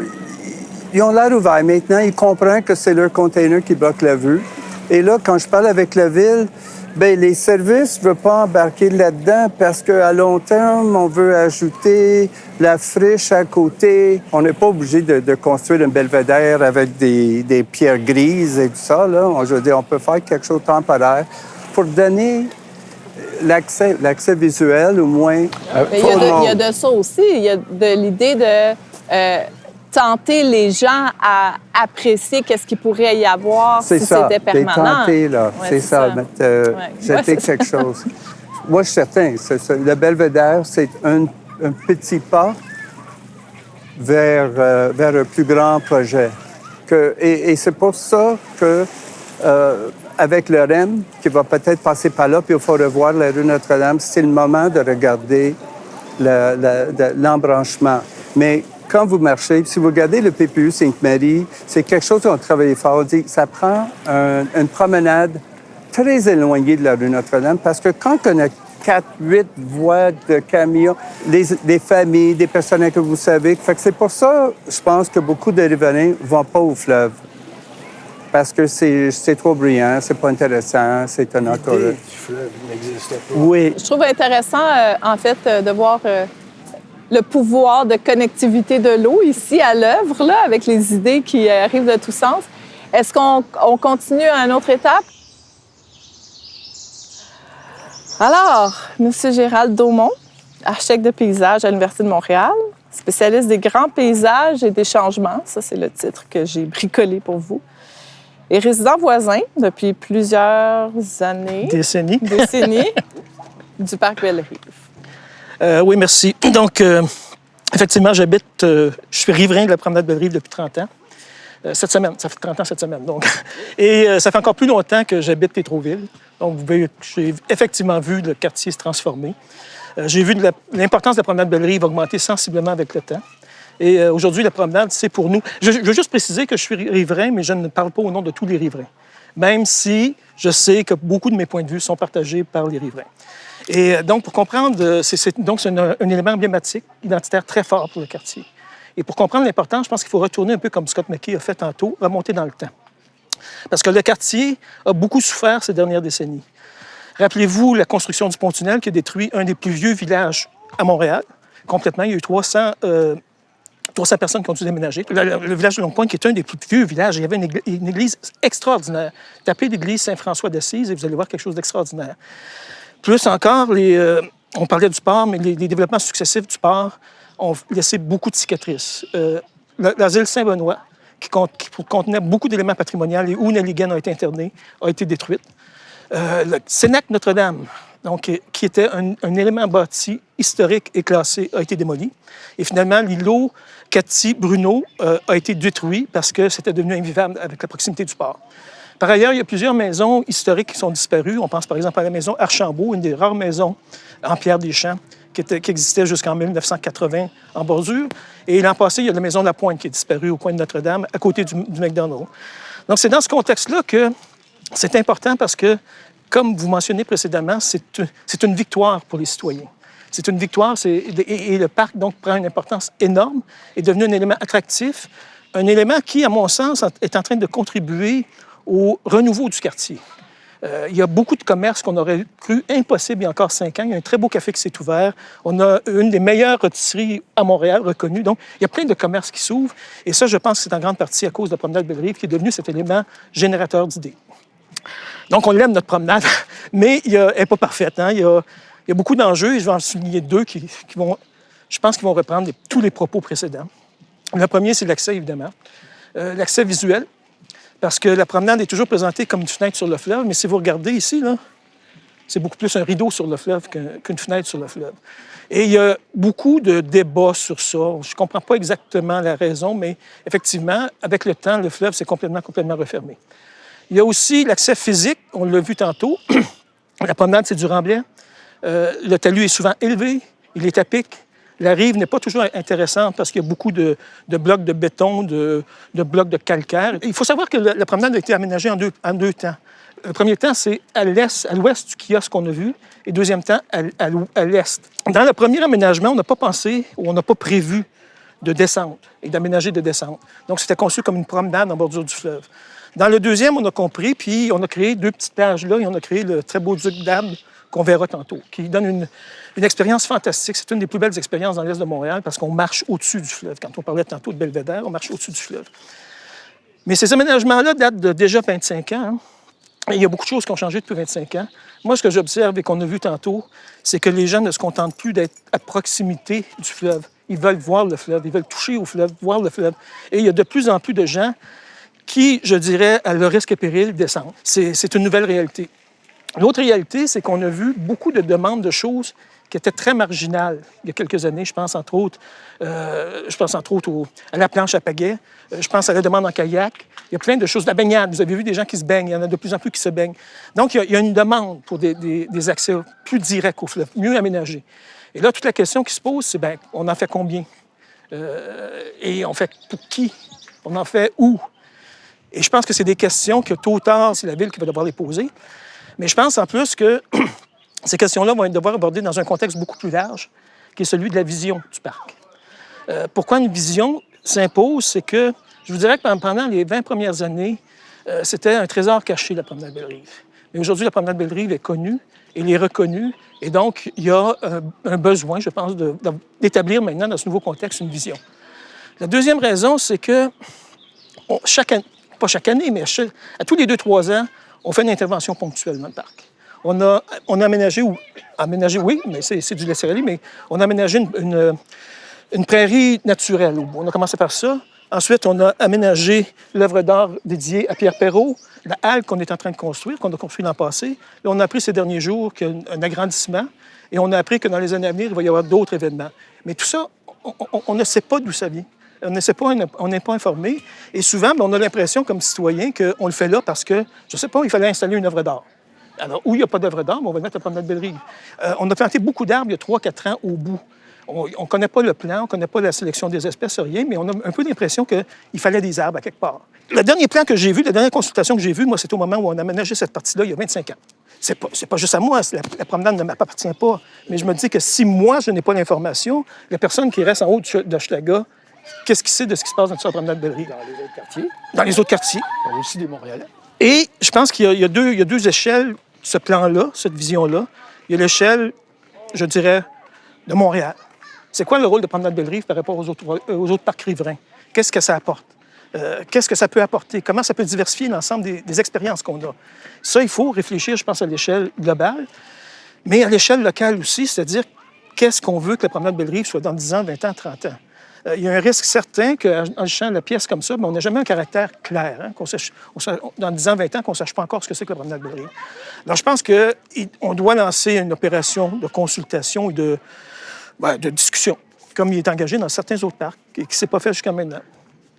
l'air ouverts. Maintenant, ils comprennent que c'est leur container qui bloque la vue. Et là, quand je parle avec la ville, bien, les services ne veulent pas embarquer là-dedans parce qu'à long terme, on veut ajouter la friche à côté. On n'est pas obligé de construire une belvédère avec des pierres grises et tout ça, là. Je veux dire, on peut faire quelque chose de temporaire pour donner l'accès visuel, au moins. Mais il y a de ça aussi. Il y a de l'idée de tenter les gens à apprécier qu'est-ce qu'il pourrait y avoir si c'était permanent. Tenter, là. Ouais, c'est ça. Jeter quelque chose. Moi, je suis certain. Le belvédère, c'est un petit pas vers un plus grand projet. Et c'est pour ça que avec le REM, qui va peut-être passer par là, puis il faut revoir la rue Notre-Dame, c'est le moment de regarder l'embranchement. Mais quand vous marchez, si vous regardez le PPU Sainte-Marie, c'est quelque chose qu'on a travaillé fort. On dit que ça prend une promenade très éloignée de la rue Notre-Dame parce que quand on a 4-8 voies de camions, des familles, des personnes que vous savez, fait que c'est pour ça, je pense que beaucoup de riverains ne vont pas au fleuve. Parce que c'est trop bruyant, c'est pas intéressant, c'est un autoroute. L'idée du fleuve n'existe pas. Oui. Je trouve intéressant, en fait, de voir le pouvoir de connectivité de l'eau ici à l'œuvre, là, avec les idées qui arrivent de tous sens. Est-ce qu'on continue à une autre étape? Alors, M. Gérald Daumont, architecte de paysage à l'Université de Montréal, spécialiste des grands paysages et des changements, ça c'est le titre que j'ai bricolé pour vous, et résident voisin depuis plusieurs années. Décennies. Du parc Belle-Rive. Oui, merci. Donc, effectivement, je suis riverain de la promenade Belle-Rive depuis 30 ans. Cette semaine, ça fait 30 ans cette semaine. Donc. Et ça fait encore plus longtemps que j'habite Tétroville. Donc, j'ai effectivement vu le quartier se transformer. J'ai vu l'importance de la promenade Belle-Rive augmenter sensiblement avec le temps. Et aujourd'hui, la promenade, c'est pour nous... Je veux juste préciser que je suis riverain, mais je ne parle pas au nom de tous les riverains. Même si je sais que beaucoup de mes points de vue sont partagés par les riverains. Et donc, pour comprendre, c'est un élément emblématique, identitaire très fort pour le quartier. Et pour comprendre l'importance, je pense qu'il faut retourner un peu comme Scott McKay a fait tantôt, remonter dans le temps. Parce que le quartier a beaucoup souffert ces dernières décennies. Rappelez-vous la construction du pont-tunnel qui a détruit un des plus vieux villages à Montréal. Complètement, il y a eu 300 personnes qui ont dû déménager. Le village de Longue-Pointe, qui est un des plus vieux villages, il y avait une église extraordinaire. Tapez l'église Saint-François d'Assise et vous allez voir quelque chose d'extraordinaire. Plus encore, on parlait du port, mais les développements successifs du port ont laissé beaucoup de cicatrices. L'asile Saint-Benoît, qui contenait beaucoup d'éléments patrimoniaux et où Nelligan a été interné, a été détruite. Le Cénacle Notre-Dame, donc, qui était un élément bâti historique et classé, a été démoli. Et finalement, l'îlot Cathy-Bruno a été détruit parce que c'était devenu invivable avec la proximité du port. Par ailleurs, il y a plusieurs maisons historiques qui sont disparues. On pense par exemple à la maison Archambault, une des rares maisons en pierre des champs qui existait jusqu'en 1980 en bordure. Et l'an passé, il y a la maison de la Pointe qui est disparue au coin de Notre-Dame, à côté du McDonald's. Donc, c'est dans ce contexte-là que c'est important parce que, comme vous mentionnez précédemment, c'est une victoire pour les citoyens. C'est une victoire et le parc donc, prend une importance énorme, est devenu un élément attractif, un élément qui, à mon sens, est en train de contribuer au renouveau du quartier. Il y a beaucoup de commerces qu'on aurait cru impossible il y a encore 5 ans. Il y a un très beau café qui s'est ouvert. On a une des meilleures rôtisseries à Montréal reconnues. Donc, il y a plein de commerces qui s'ouvrent. Et ça, je pense que c'est en grande partie à cause de la promenade Belle-Rive qui est devenu cet élément générateur d'idées. Donc, on l'aime, notre promenade, mais elle n'est pas parfaite. Hein? Il y a beaucoup d'enjeux et je vais en souligner 2 qui vont, je pense, vont reprendre tous les propos précédents. Le premier, c'est l'accès, évidemment. L'accès visuel. Parce que la promenade est toujours présentée comme une fenêtre sur le fleuve, mais si vous regardez ici, là, c'est beaucoup plus un rideau sur le fleuve qu'une fenêtre sur le fleuve. Et il y a beaucoup de débats sur ça. Je ne comprends pas exactement la raison, mais effectivement, avec le temps, le fleuve s'est complètement refermé. Il y a aussi l'accès physique, on l'a vu tantôt. La promenade, c'est du remblai. Le talus est souvent élevé, il est à pic. La rive n'est pas toujours intéressante parce qu'il y a beaucoup de blocs de béton, de blocs de calcaire. Il faut savoir que la promenade a été aménagée en deux temps. Le premier temps, c'est à l'ouest du kiosque qu'on a vu, et deuxième temps, à l'est. Dans le premier aménagement, on n'a pas pensé ou on n'a pas prévu de descente et d'aménager de descente. Donc, c'était conçu comme une promenade en bordure du fleuve. Dans le deuxième, on a compris, puis on a créé 2 petites plages là, et on a créé le très beau Duc d'Arbre qu'on verra tantôt, qui donne une expérience fantastique. C'est une des plus belles expériences dans l'est de Montréal parce qu'on marche au-dessus du fleuve. Quand on parlait tantôt de Belvédère, on marche au-dessus du fleuve. Mais ces aménagements-là datent de déjà 25 ans. Hein? Et il y a beaucoup de choses qui ont changé depuis 25 ans. Moi, ce que j'observe et qu'on a vu tantôt, c'est que les gens ne se contentent plus d'être à proximité du fleuve. Ils veulent voir le fleuve, ils veulent toucher au fleuve, voir le fleuve. Et il y a de plus en plus de gens qui, je dirais, à leur risque et péril, descendent. C'est une nouvelle réalité. L'autre réalité, c'est qu'on a vu beaucoup de demandes de choses qui étaient très marginales il y a quelques années. Je pense entre autres à la planche à pagaie. Je pense à la demande en kayak. Il y a plein de choses. La baignade, vous avez vu des gens qui se baignent. Il y en a de plus en plus qui se baignent. Donc, il y a une demande pour des accès plus directs au fleuve, mieux aménagés. Et là, toute la question qui se pose, c'est, bien, on en fait combien? Et on fait pour qui? On en fait où? Et je pense que c'est des questions que, tôt ou tard, c'est la Ville qui va devoir les poser. Mais je pense en plus que ces questions-là vont être devoir abordées dans un contexte beaucoup plus large, qui est celui de la vision du parc. Pourquoi une vision s'impose? C'est que, je vous dirais que pendant les 20 premières années, c'était un trésor caché, la promenade Belle-Rive. Mais aujourd'hui, la promenade Belle-Rive est connue, elle est reconnue, et donc il y a un besoin, je pense, d'établir maintenant, dans ce nouveau contexte, une vision. La deuxième raison, c'est que pas chaque année, mais à tous les 2-3 ans, on fait une intervention ponctuelle dans le parc. On a aménagé, oui, mais c'est du laisser-aller, mais on a aménagé une prairie naturelle. On a commencé par ça. Ensuite, on a aménagé l'œuvre d'art dédiée à Pierre Perrault, la halle qu'on est en train de construire, qu'on a construit l'an passé. Là, on a appris ces derniers jours qu'il y a un agrandissement et on a appris que dans les années à venir, il va y avoir d'autres événements. Mais tout ça, on ne sait pas d'où ça vient. On n'est pas informé. Et souvent, on a l'impression, comme citoyen, qu'on le fait là parce que, je ne sais pas, il fallait installer une œuvre d'art. Alors, où il n'y a pas d'œuvre d'art, on va mettre la promenade Belle-Rive. On a planté beaucoup d'arbres il y a 3-4 ans au bout. On ne connaît pas le plan, on ne connaît pas la sélection des espèces, rien, mais on a un peu l'impression qu'il fallait des arbres à quelque part. Le dernier plan que j'ai vu, la dernière consultation que j'ai vue, moi, c'est au moment où on a aménagé cette partie-là, il y a 25 ans. C'est pas juste à moi, la promenade ne m'appartient pas, mais je me dis que si moi, je n'ai pas l'information, la personne qui reste en haut de Hochelaga, qu'est-ce qu'il sait de ce qui se passe dans la promenade Belle-Rive? Dans les autres quartiers. Dans les autres quartiers. Il y a aussi des Montréalais. Et je pense qu'il y a 2 échelles, ce plan-là, cette vision-là. Il y a l'échelle, je dirais, de Montréal. C'est quoi le rôle de promenade Belle-Rive par rapport aux autres parcs riverains? Qu'est-ce que ça apporte? Qu'est-ce que ça peut apporter? Comment ça peut diversifier l'ensemble des expériences qu'on a? Ça, il faut réfléchir, je pense, à l'échelle globale, mais à l'échelle locale aussi, c'est-à-dire qu'est-ce qu'on veut que la promenade Belle-Rive soit dans 10 ans, 20 ans, 30 ans? il y a un risque certain qu'en achetant la pièce comme ça, on n'a jamais un caractère clair. Hein, dans 10 ans, 20 ans, qu'on ne sache pas encore ce que c'est que la promenade Belle-Rive. Alors, je pense qu'on doit lancer une opération de consultation et de discussion, comme il est engagé dans certains autres parcs et qui ne s'est pas fait jusqu'à maintenant.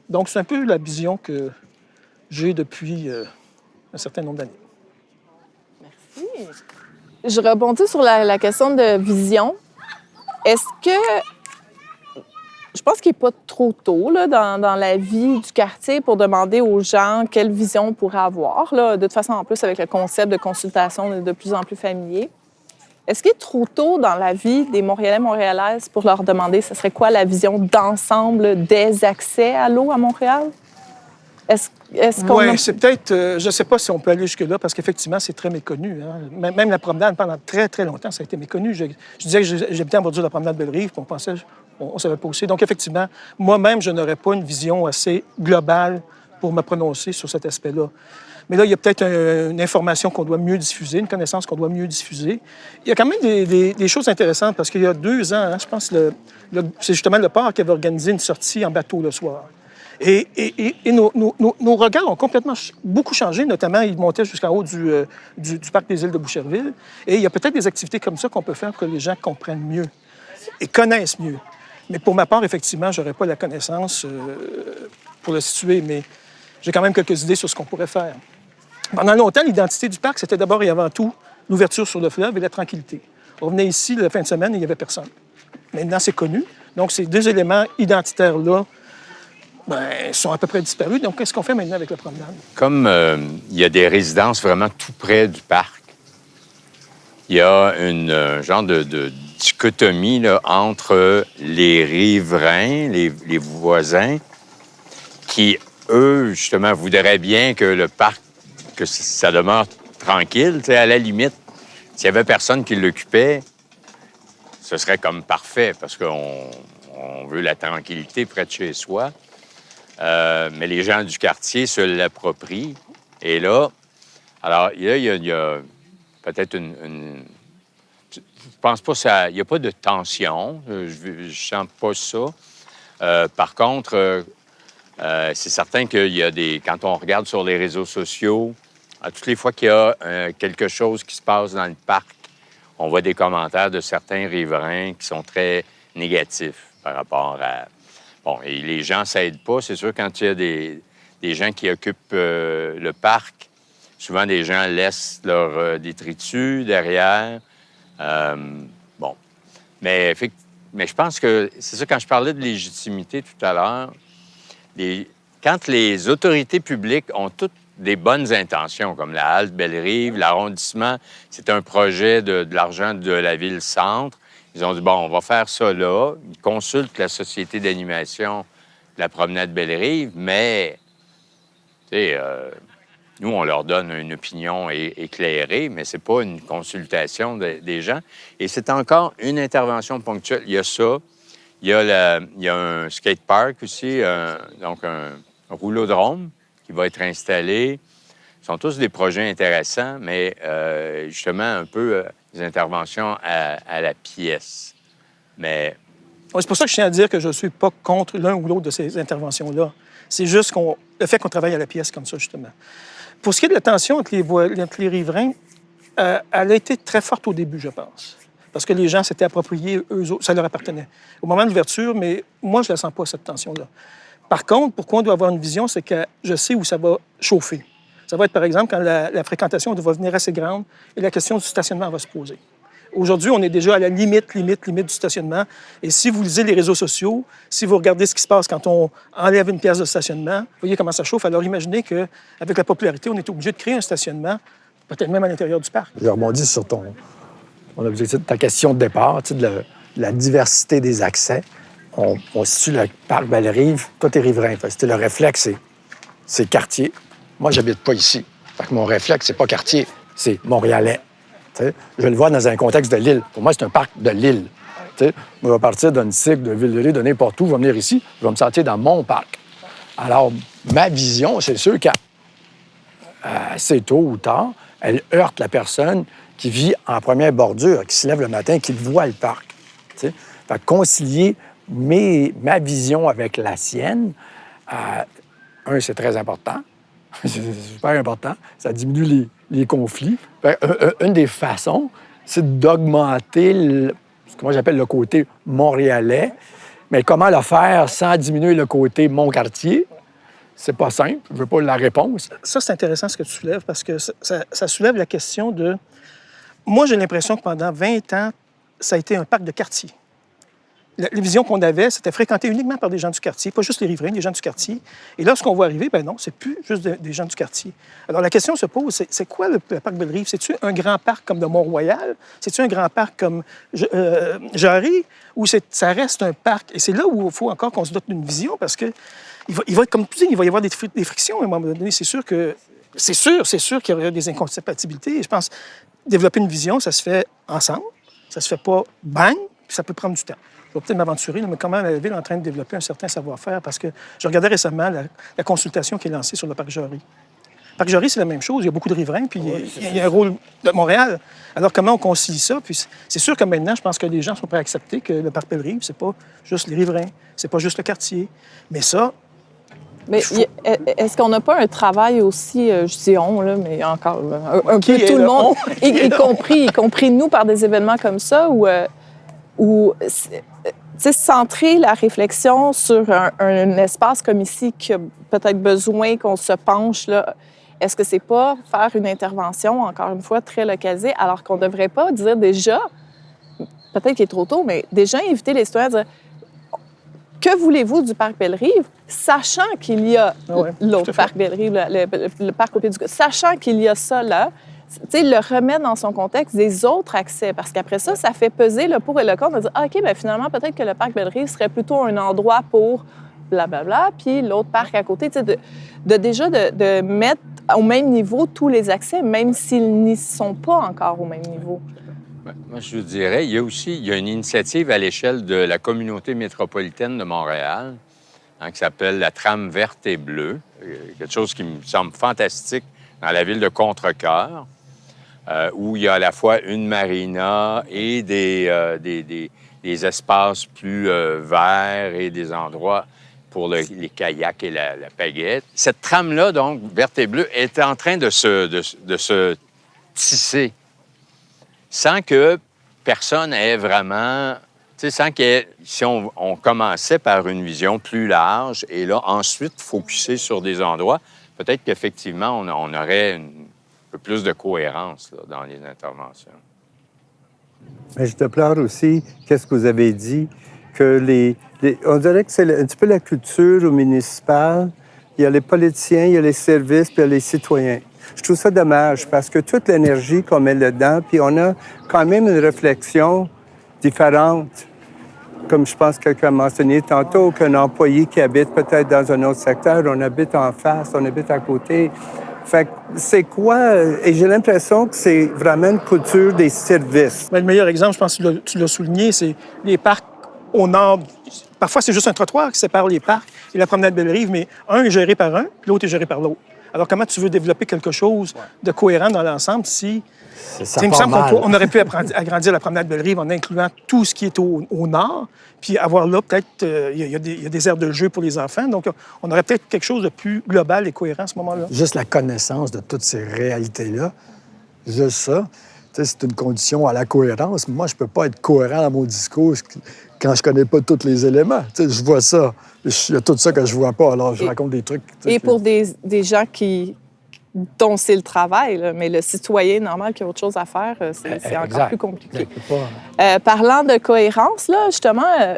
Donc, c'est un peu la vision que j'ai depuis un certain nombre d'années. Merci. Je rebondis sur la question de vision. Est-ce que... Je pense qu'il n'est pas trop tôt là, dans la vie du quartier pour demander aux gens quelle vision on pourrait avoir. Là. De toute façon, en plus, avec le concept de consultation de plus en plus familier. Est-ce qu'il est trop tôt dans la vie des Montréalais, Montréalaises pour leur demander ce serait quoi la vision d'ensemble des accès à l'eau à Montréal? Est-ce qu'on Oui, c'est peut-être... je ne sais pas si on peut aller jusque-là, parce qu'effectivement, c'est très méconnu. Hein. Même la promenade, pendant très, très longtemps, ça a été méconnu. Je disais que j'habitais en bordure de la promenade Belle-Rive, puis on pensait... On ne savait pas aussi. Donc, effectivement, moi-même, je n'aurais pas une vision assez globale pour me prononcer sur cet aspect-là. Mais là, il y a peut-être une information qu'on doit mieux diffuser, une connaissance qu'on doit mieux diffuser. Il y a quand même des choses intéressantes, parce qu'il y a 2 ans, hein, je pense, c'est justement le port qui avait organisé une sortie en bateau le soir. Et nos regards ont beaucoup changé, notamment, ils montaient jusqu'en haut du parc des îles de Boucherville. Et il y a peut-être des activités comme ça qu'on peut faire pour que les gens comprennent mieux et connaissent mieux. Mais pour ma part, effectivement, je n'aurais pas la connaissance pour le situer, mais j'ai quand même quelques idées sur ce qu'on pourrait faire. Pendant longtemps, l'identité du parc, c'était d'abord et avant tout l'ouverture sur le fleuve et la tranquillité. On venait ici la fin de semaine et il n'y avait personne. Maintenant, c'est connu. Donc, ces 2 éléments identitaires-là sont à peu près disparus. Donc, qu'est-ce qu'on fait maintenant avec la promenade? Comme il y a des résidences vraiment tout près du parc, il y a une genre de dichotomie là, entre les riverains, les voisins, qui, eux, justement, voudraient bien que le parc, que ça demeure tranquille. À la limite, s'il y avait personne qui l'occupait, ce serait comme parfait, parce qu'on veut la tranquillité près de chez soi. Mais les gens du quartier se l'approprient. Et là, alors, il y a peut-être une je pense pas ça. Il n'y a pas de tension. Je sens pas ça. Par contre, c'est certain qu'il y a quand on regarde sur les réseaux sociaux, toutes les fois qu'il y a quelque chose qui se passe dans le parc, on voit des commentaires de certains riverains qui sont très négatifs par rapport à... Bon, et les gens ne s'aident pas. C'est sûr, quand il y a des gens qui occupent le parc, souvent des gens laissent leurs détritus derrière. Bon. Mais je pense que c'est ça, quand je parlais de légitimité tout à l'heure, quand les autorités publiques ont toutes des bonnes intentions, comme la halte Belle-Rive, l'arrondissement, c'est un projet de l'argent de la ville-centre. Ils ont dit, bon, on va faire ça là. Ils consultent la société d'animation de la promenade Belle-Rive, mais, tu sais, nous, on leur donne une opinion éclairée, mais c'est pas une consultation des gens. Et c'est encore une intervention ponctuelle. Il y a ça. Il y a un skatepark aussi, donc un roulodrome qui va être installé. Ce sont tous des projets intéressants, mais justement un peu des interventions à la pièce. Mais... Oui, c'est pour ça que je tiens à dire que je ne suis pas contre l'un ou l'autre de ces interventions-là. C'est juste le fait qu'on travaille à la pièce comme ça, justement. Pour ce qui est de la tension entre les riverains, elle a été très forte au début, je pense. Parce que les gens s'étaient appropriés, eux autres, ça leur appartenait. Au moment de l'ouverture, mais moi, je ne la sens pas, cette tension-là. Par contre, pourquoi on doit avoir une vision, c'est que je sais où ça va chauffer. Ça va être, par exemple, quand la fréquentation va devenir assez grande et la question du stationnement va se poser. Aujourd'hui, on est déjà à la limite du stationnement. Et si vous lisez les réseaux sociaux, si vous regardez ce qui se passe quand on enlève une pièce de stationnement, vous voyez comment ça chauffe. Alors imaginez qu'avec la popularité, on est obligé de créer un stationnement, peut-être même à l'intérieur du parc. Je rebondis sur ta question de départ, de la diversité des accès. On situe le parc Belle-Rive, tout est riverain. C'était le réflexe, c'est quartier. Moi, j'habite pas ici. Fait que mon réflexe, c'est pas quartier, c'est montréalais. T'sais, je le vois dans un contexte de l'île. Pour moi, c'est un parc de l'île. Je vais partir d'une cycle de Ville-de-Ré, de n'importe où, je vais venir ici, je vais me sentir dans mon parc. Alors, ma vision, c'est sûr qu'assez tôt ou tard, elle heurte la personne qui vit en première bordure, qui se lève le matin, qui voit le parc. T'sais. Fait que concilier ma vision avec la sienne, c'est très important. C'est super important. Ça diminue les conflits. Une des façons, c'est d'augmenter ce que moi j'appelle le côté montréalais. Mais comment le faire sans diminuer le côté mon quartier? C'est pas simple. Je veux pas la réponse. Ça, c'est intéressant ce que tu soulèves parce que ça soulève la question de... Moi, j'ai l'impression que pendant 20 ans, ça a été un parc de quartier. La vision qu'on avait, c'était fréquenté uniquement par des gens du quartier, pas juste les riverains, des gens du quartier. Et là, ce qu'on voit arriver, ben non, c'est plus juste des gens du quartier. Alors, la question se pose, c'est quoi le parc Belle-Rive? C'est-tu un grand parc comme de Mont-Royal? C'est-tu un grand parc comme Jarry? Ou ça reste un parc? Et c'est là où il faut encore qu'on se dote d'une vision, parce que il va être, comme tu dis, il va y avoir des frictions à un moment donné. C'est sûr qu'il y aura des incompatibilités. Et je pense, développer une vision, ça se fait ensemble. Ça se fait pas bang, puis ça peut prendre du temps. Je vais peut-être m'aventurer, mais comment la Ville est en train de développer un certain savoir-faire, parce que je regardais récemment la consultation qui est lancée sur le parc Jarry. Le parc Jarry, c'est la même chose. Il y a beaucoup de riverains, puis il y a un rôle de Montréal. Alors, comment on concilie ça? Puis c'est sûr que maintenant, je pense que les gens sont prêts à accepter que le parc Belle-Rive, c'est pas juste les riverains, c'est pas juste le quartier. Mais ça... Mais est-ce qu'on n'a pas un travail aussi, je dis on, là, mais encore un peu tout le monde, y compris nous, par des événements comme ça, où centrer la réflexion sur un espace comme ici qui a peut-être besoin qu'on se penche, là, est-ce que c'est pas faire une intervention, encore une fois, très localisée, alors qu'on ne devrait pas dire déjà, peut-être qu'il est trop tôt, mais déjà inviter les citoyens à dire que voulez-vous du parc Belle-Rive, sachant qu'il y a l'autre parc Belle-Rive, le parc au pied du... Sachant qu'il y a ça là, le remettre dans son contexte des autres accès. Parce qu'après ça, ça fait peser le pour et le contre de dire OK, bien finalement, peut-être que le parc Belle-Rive serait plutôt un endroit pour blablabla, puis l'autre parc à côté. De mettre au même niveau tous les accès, même s'ils n'y sont pas encore au même niveau. Moi, je vous dirais, il y a une initiative à l'échelle de la communauté métropolitaine de Montréal qui s'appelle la Trame verte et bleue, quelque chose qui me semble fantastique dans la ville de Contrecœur, où il y a à la fois une marina et des espaces plus verts et des endroits pour les kayaks et la pagaie. Cette trame-là, donc, verte et bleue, est en train de se tisser sans que personne ait vraiment... sans qu'il si on commençait par une vision plus large et là, ensuite, focusser sur des endroits, peut-être qu'effectivement, on aurait un peu plus de cohérence là, dans les interventions. Mais je déplore aussi, qu'est-ce que vous avez dit, que on dirait que c'est un petit peu la culture municipale. Il y a les politiciens, il y a les services, puis il y a les citoyens. Je trouve ça dommage parce que toute l'énergie qu'on met là-dedans, puis on a quand même une réflexion différente. Comme je pense que quelqu'un a mentionné tantôt, qu'un employé qui habite peut-être dans un autre secteur, on habite en face, on habite à côté. Fait que c'est quoi? Et j'ai l'impression que c'est vraiment une culture des services. Mais le meilleur exemple, je pense que tu l'as souligné, c'est les parcs au nord. Parfois, c'est juste un trottoir qui sépare les parcs et la promenade Belle-Rive, mais un est géré par un, puis l'autre est géré par l'autre. Alors, comment tu veux développer quelque chose de cohérent dans l'ensemble si... Il me semble qu'on aurait pu agrandir la promenade Belle-Rive en incluant tout ce qui est au nord, puis avoir là, peut-être, il y a des aires de jeu pour les enfants. Donc, on aurait peut-être quelque chose de plus global et cohérent à ce moment-là. Juste la connaissance de toutes ces réalités-là, juste ça, c'est une condition à la cohérence. Moi, je peux pas être cohérent dans mon discours quand je connais pas tous les éléments. Je vois ça. Il y a tout ça que je vois pas, alors je raconte des trucs. Et pour des gens dont c'est le travail, là, mais le citoyen normal qui a autre chose à faire, c'est encore plus compliqué. Parlant de cohérence, là, justement,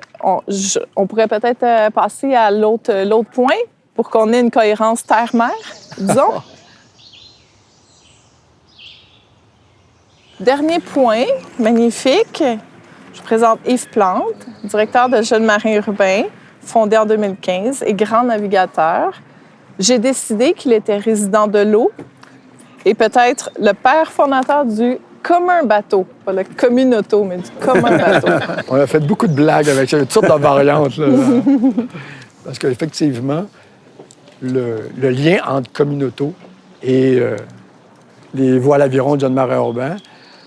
on pourrait peut-être passer à l'autre point pour qu'on ait une cohérence terre-mer, disons. Dernier point, magnifique. Je présente Yves Plante, directeur de Jeunes marins urbains, fondé en 2015 et grand navigateur. J'ai décidé qu'il était résident de l'eau et peut-être le père fondateur du commun bateau. Pas le communauto, mais du commun bateau. On a fait beaucoup de blagues avec toutes sortes de variantes. Là. Parce qu'effectivement, le lien entre communauto et les voies à l'aviron de Jeunes marins urbains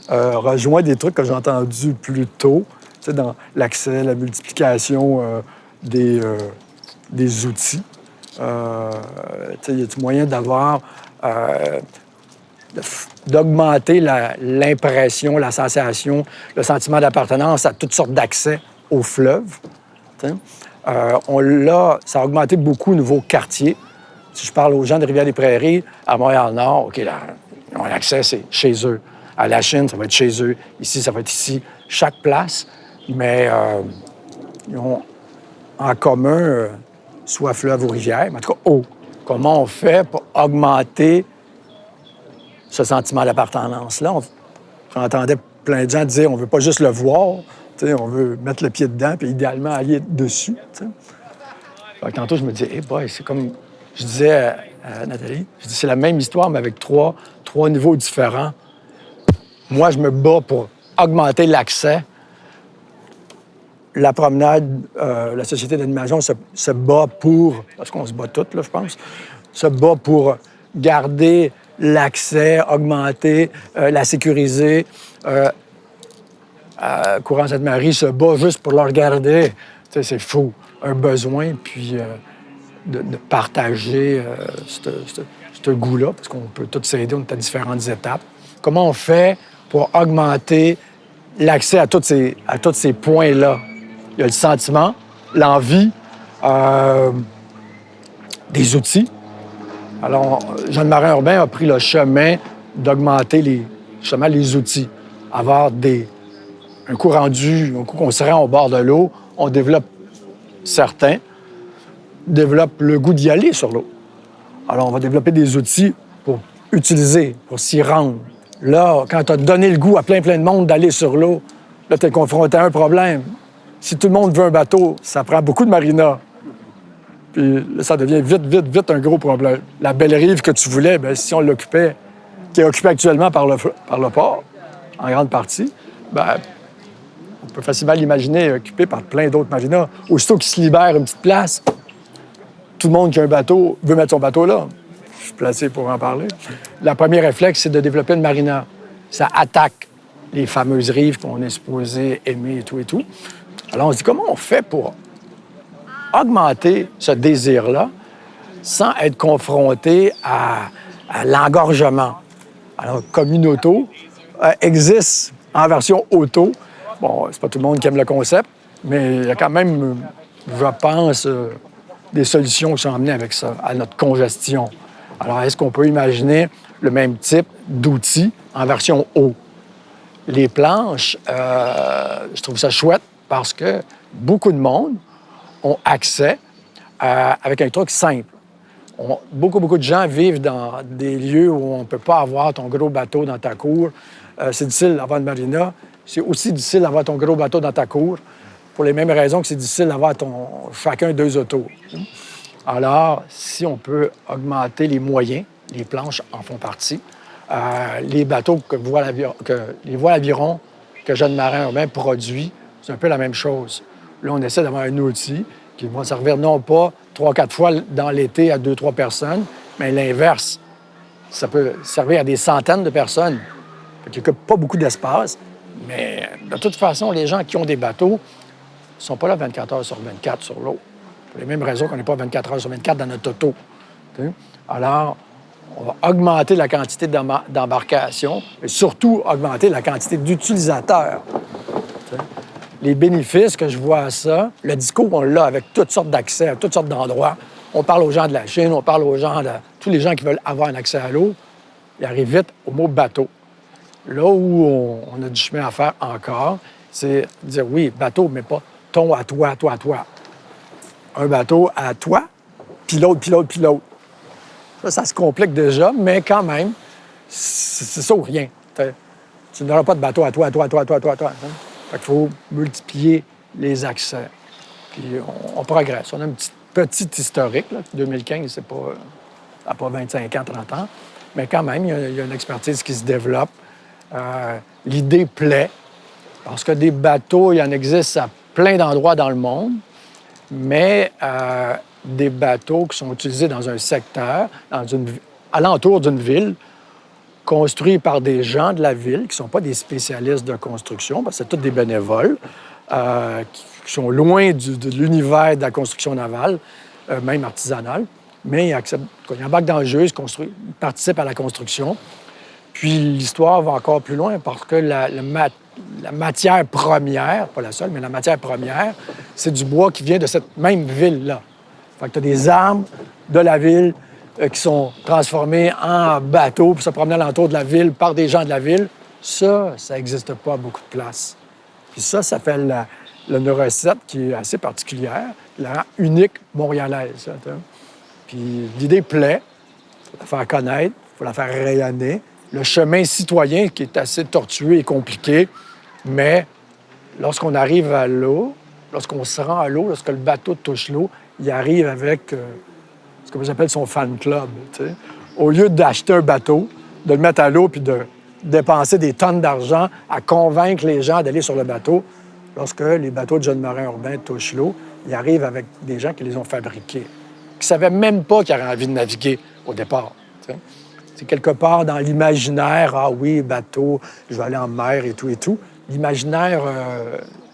rejoint des trucs que j'ai entendus plus tôt tu sais, dans l'accès, la multiplication des outils. Tu sais, y a-t-il moyen d'augmenter l'impression, la sensation, le sentiment d'appartenance à toutes sortes d'accès au fleuve? Tu sais? Ça a augmenté beaucoup au niveau quartier. Si je parle aux gens de Rivière-des-Prairies, à Montréal-Nord, OK, là, ils ont l'accès, c'est chez eux. À La Chine, ça va être chez eux. Ici, ça va être ici. Chaque place, mais ils ont en commun soit fleuve ou rivière, mais en tout cas, eau. Comment on fait pour augmenter ce sentiment d'appartenance-là? J'entendais plein de gens dire on veut pas juste le voir, on veut mettre le pied dedans puis idéalement aller dessus. Tantôt, je me disais, hey boy, c'est comme je disais à Nathalie, c'est la même histoire, mais avec trois niveaux différents. Moi, je me bats pour augmenter l'accès. La promenade, la Société d'animation se bat pour, parce qu'on se bat toutes, là, je pense, se bat pour garder l'accès, augmenter, la sécuriser. Courant Sainte-Marie se bat juste pour le regarder. C'est fou. Un besoin, puis de partager ce goût-là, parce qu'on peut tous s'aider, on est à différentes étapes. Comment on fait pour augmenter l'accès à tous ces points-là? Il y a le sentiment, l'envie, des outils. Alors, Jeanne Marin-Urbain a pris le chemin d'augmenter les outils. Avoir un coup rendu, un coup qu'on se rend au bord de l'eau, on développe certains, développe le goût d'y aller sur l'eau. Alors, on va développer des outils pour utiliser, pour s'y rendre. Là, quand tu as donné le goût à plein de monde d'aller sur l'eau, là, tu es confronté à un problème. Si tout le monde veut un bateau, ça prend beaucoup de marinas. Puis là, ça devient vite un gros problème. La belle rive que tu voulais, bien, si on l'occupait, qui est occupée actuellement par le port, en grande partie, bien, on peut facilement l'imaginer occupée par plein d'autres marinas. Aussitôt qu'il se libère une petite place, tout le monde qui a un bateau veut mettre son bateau là. Je suis placé pour en parler. Le premier réflexe, c'est de développer une marina. Ça attaque les fameuses rives qu'on est supposé aimer et tout. Alors, on se dit, comment on fait pour augmenter ce désir-là sans être confronté à l'engorgement? Alors, Communauto existe en version auto. Bon, c'est pas tout le monde qui aime le concept, mais il y a quand même, je pense, des solutions qui sont amenées avec ça, à notre congestion. Alors, est-ce qu'on peut imaginer le même type d'outils en version eau? Les planches, je trouve ça chouette parce que beaucoup de monde ont accès avec un truc simple. Beaucoup de gens vivent dans des lieux où on ne peut pas avoir ton gros bateau dans ta cour. C'est difficile d'avoir une marina. C'est aussi difficile d'avoir ton gros bateau dans ta cour pour les mêmes raisons que c'est difficile d'avoir chacun 2 autos. Alors, si on peut augmenter les moyens, les planches en font partie. Les bateaux les voiles avirons que Jeanne Marin-Urbain produit, c'est un peu la même chose. Là, on essaie d'avoir un outil qui va servir non pas 3-4 fois dans l'été à 2-3 personnes, mais l'inverse. Ça peut servir à des centaines de personnes. Il n'y a pas beaucoup d'espace, mais de toute façon, les gens qui ont des bateaux ne sont pas là 24 heures sur 24 sur l'eau. Pour les mêmes raisons qu'on n'est pas 24 heures sur 24 dans notre auto. Alors, on va augmenter la quantité d'embarcations et surtout augmenter la quantité d'utilisateurs. Les bénéfices que je vois à ça, le discours, on l'a avec toutes sortes d'accès à toutes sortes d'endroits. On parle aux gens de la Chine, on parle aux gens tous les gens qui veulent avoir un accès à l'eau. Ils arrivent vite au mot bateau. Là où on a du chemin à faire encore, c'est dire oui, bateau, mais pas ton à toi, toi à toi. Un bateau à toi, puis l'autre, puis l'autre, puis l'autre. Ça se complique déjà, mais quand même, c'est ça ou rien. Tu n'auras pas de bateau à toi, à toi, à toi, à toi, à toi, à toi. Fait qu'il faut multiplier les accès. Puis on progresse. On a une petite historique. Là. 2015, ça n'a pas 25 ans, 30 ans. Mais quand même, il y a une expertise qui se développe. L'idée plaît. Parce que des bateaux, il y en existe à plein d'endroits dans le monde. Mais des bateaux qui sont utilisés dans un secteur, alentour d'une ville, construits par des gens de la ville qui ne sont pas des spécialistes de construction, parce que c'est tous des bénévoles. qui sont loin de l'univers de la construction navale, même artisanale, mais ils embarquent dans le jeu, ils participent à la construction. Puis l'histoire va encore plus loin parce que la matière première, pas la seule, mais la matière première, c'est du bois qui vient de cette même ville-là. Fait que tu as des armes de la ville qui sont transformées en bateaux pour se promener alentour de la ville par des gens de la ville. Ça n'existe pas à beaucoup de places. Puis ça fait une recette qui est assez particulière, la unique montréalaise. Puis l'idée plaît, il faut la faire connaître, il faut la faire rayonner. Le chemin citoyen qui est assez tortueux et compliqué, mais lorsqu'on arrive à l'eau, lorsqu'on se rend à l'eau, lorsque le bateau touche l'eau, il arrive avec ce que j'appelle son fan club. T'sais. Au lieu d'acheter un bateau, de le mettre à l'eau puis de dépenser des tonnes d'argent à convaincre les gens d'aller sur le bateau, lorsque les bateaux de jeunes marins urbains touchent l'eau, ils arrivent avec des gens qui les ont fabriqués, qui ne savaient même pas qu'ils avaient envie de naviguer au départ. T'sais. C'est quelque part dans l'imaginaire, ah oui, bateau, je vais aller en mer et tout et tout. L'imaginaire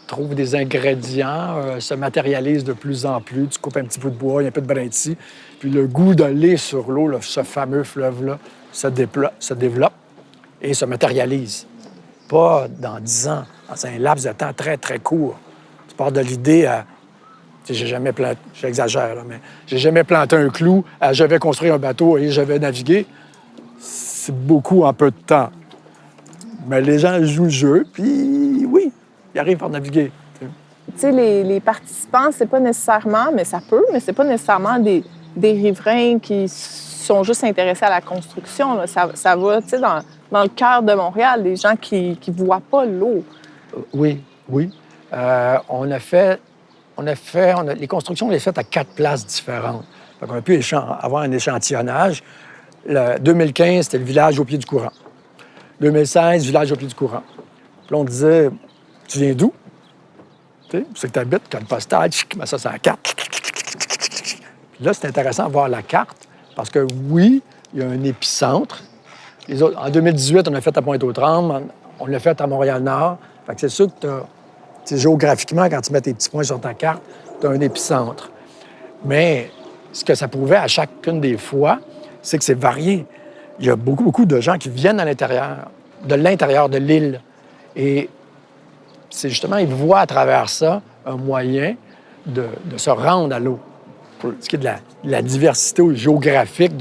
trouve des ingrédients, se matérialise de plus en plus. Tu coupes un petit bout de bois, il y a un peu de brin ici. Puis le goût d'aller sur l'eau, là, ce fameux fleuve-là, se développe et se matérialise. Pas dans 10 ans, dans un laps de temps très, très court. Tu pars de l'idée à... J'ai jamais planté... J'exagère, là, mais j'ai jamais planté un clou à « je vais construire un bateau et je vais naviguer ». C'est beaucoup en peu de temps. Mais les gens jouent le jeu, puis oui, ils arrivent par naviguer. Tu sais, les participants, c'est pas nécessairement, mais ça peut, mais c'est pas nécessairement des riverains qui sont juste intéressés à la construction. Là. Ça va, tu sais, dans le cœur de Montréal, des gens qui voient pas l'eau. Oui. Les constructions, on les fait à 4 places différentes. Donc, on a pu avoir un échantillonnage. Le 2015, c'était le village au pied du courant. 2016, village au pied du courant. Puis là, on disait, tu viens d'où? Tu sais, c'est que tu habites, tu as le postal, tu mets ça sur la carte. Puis là, c'est intéressant de voir la carte parce que oui, il y a un épicentre. Les autres, en 2018, on a fait à Pointe-aux-Trembles, on l'a fait à Montréal-Nord. Fait que c'est sûr que géographiquement, quand tu mets tes petits points sur ta carte, tu as un épicentre. Mais ce que ça prouvait à chacune des fois, c'est que c'est varié. Il y a beaucoup de gens qui viennent de l'intérieur de l'île. Et c'est justement, ils voient à travers ça un moyen de se rendre à l'eau. Pour ce qui est de la diversité géographique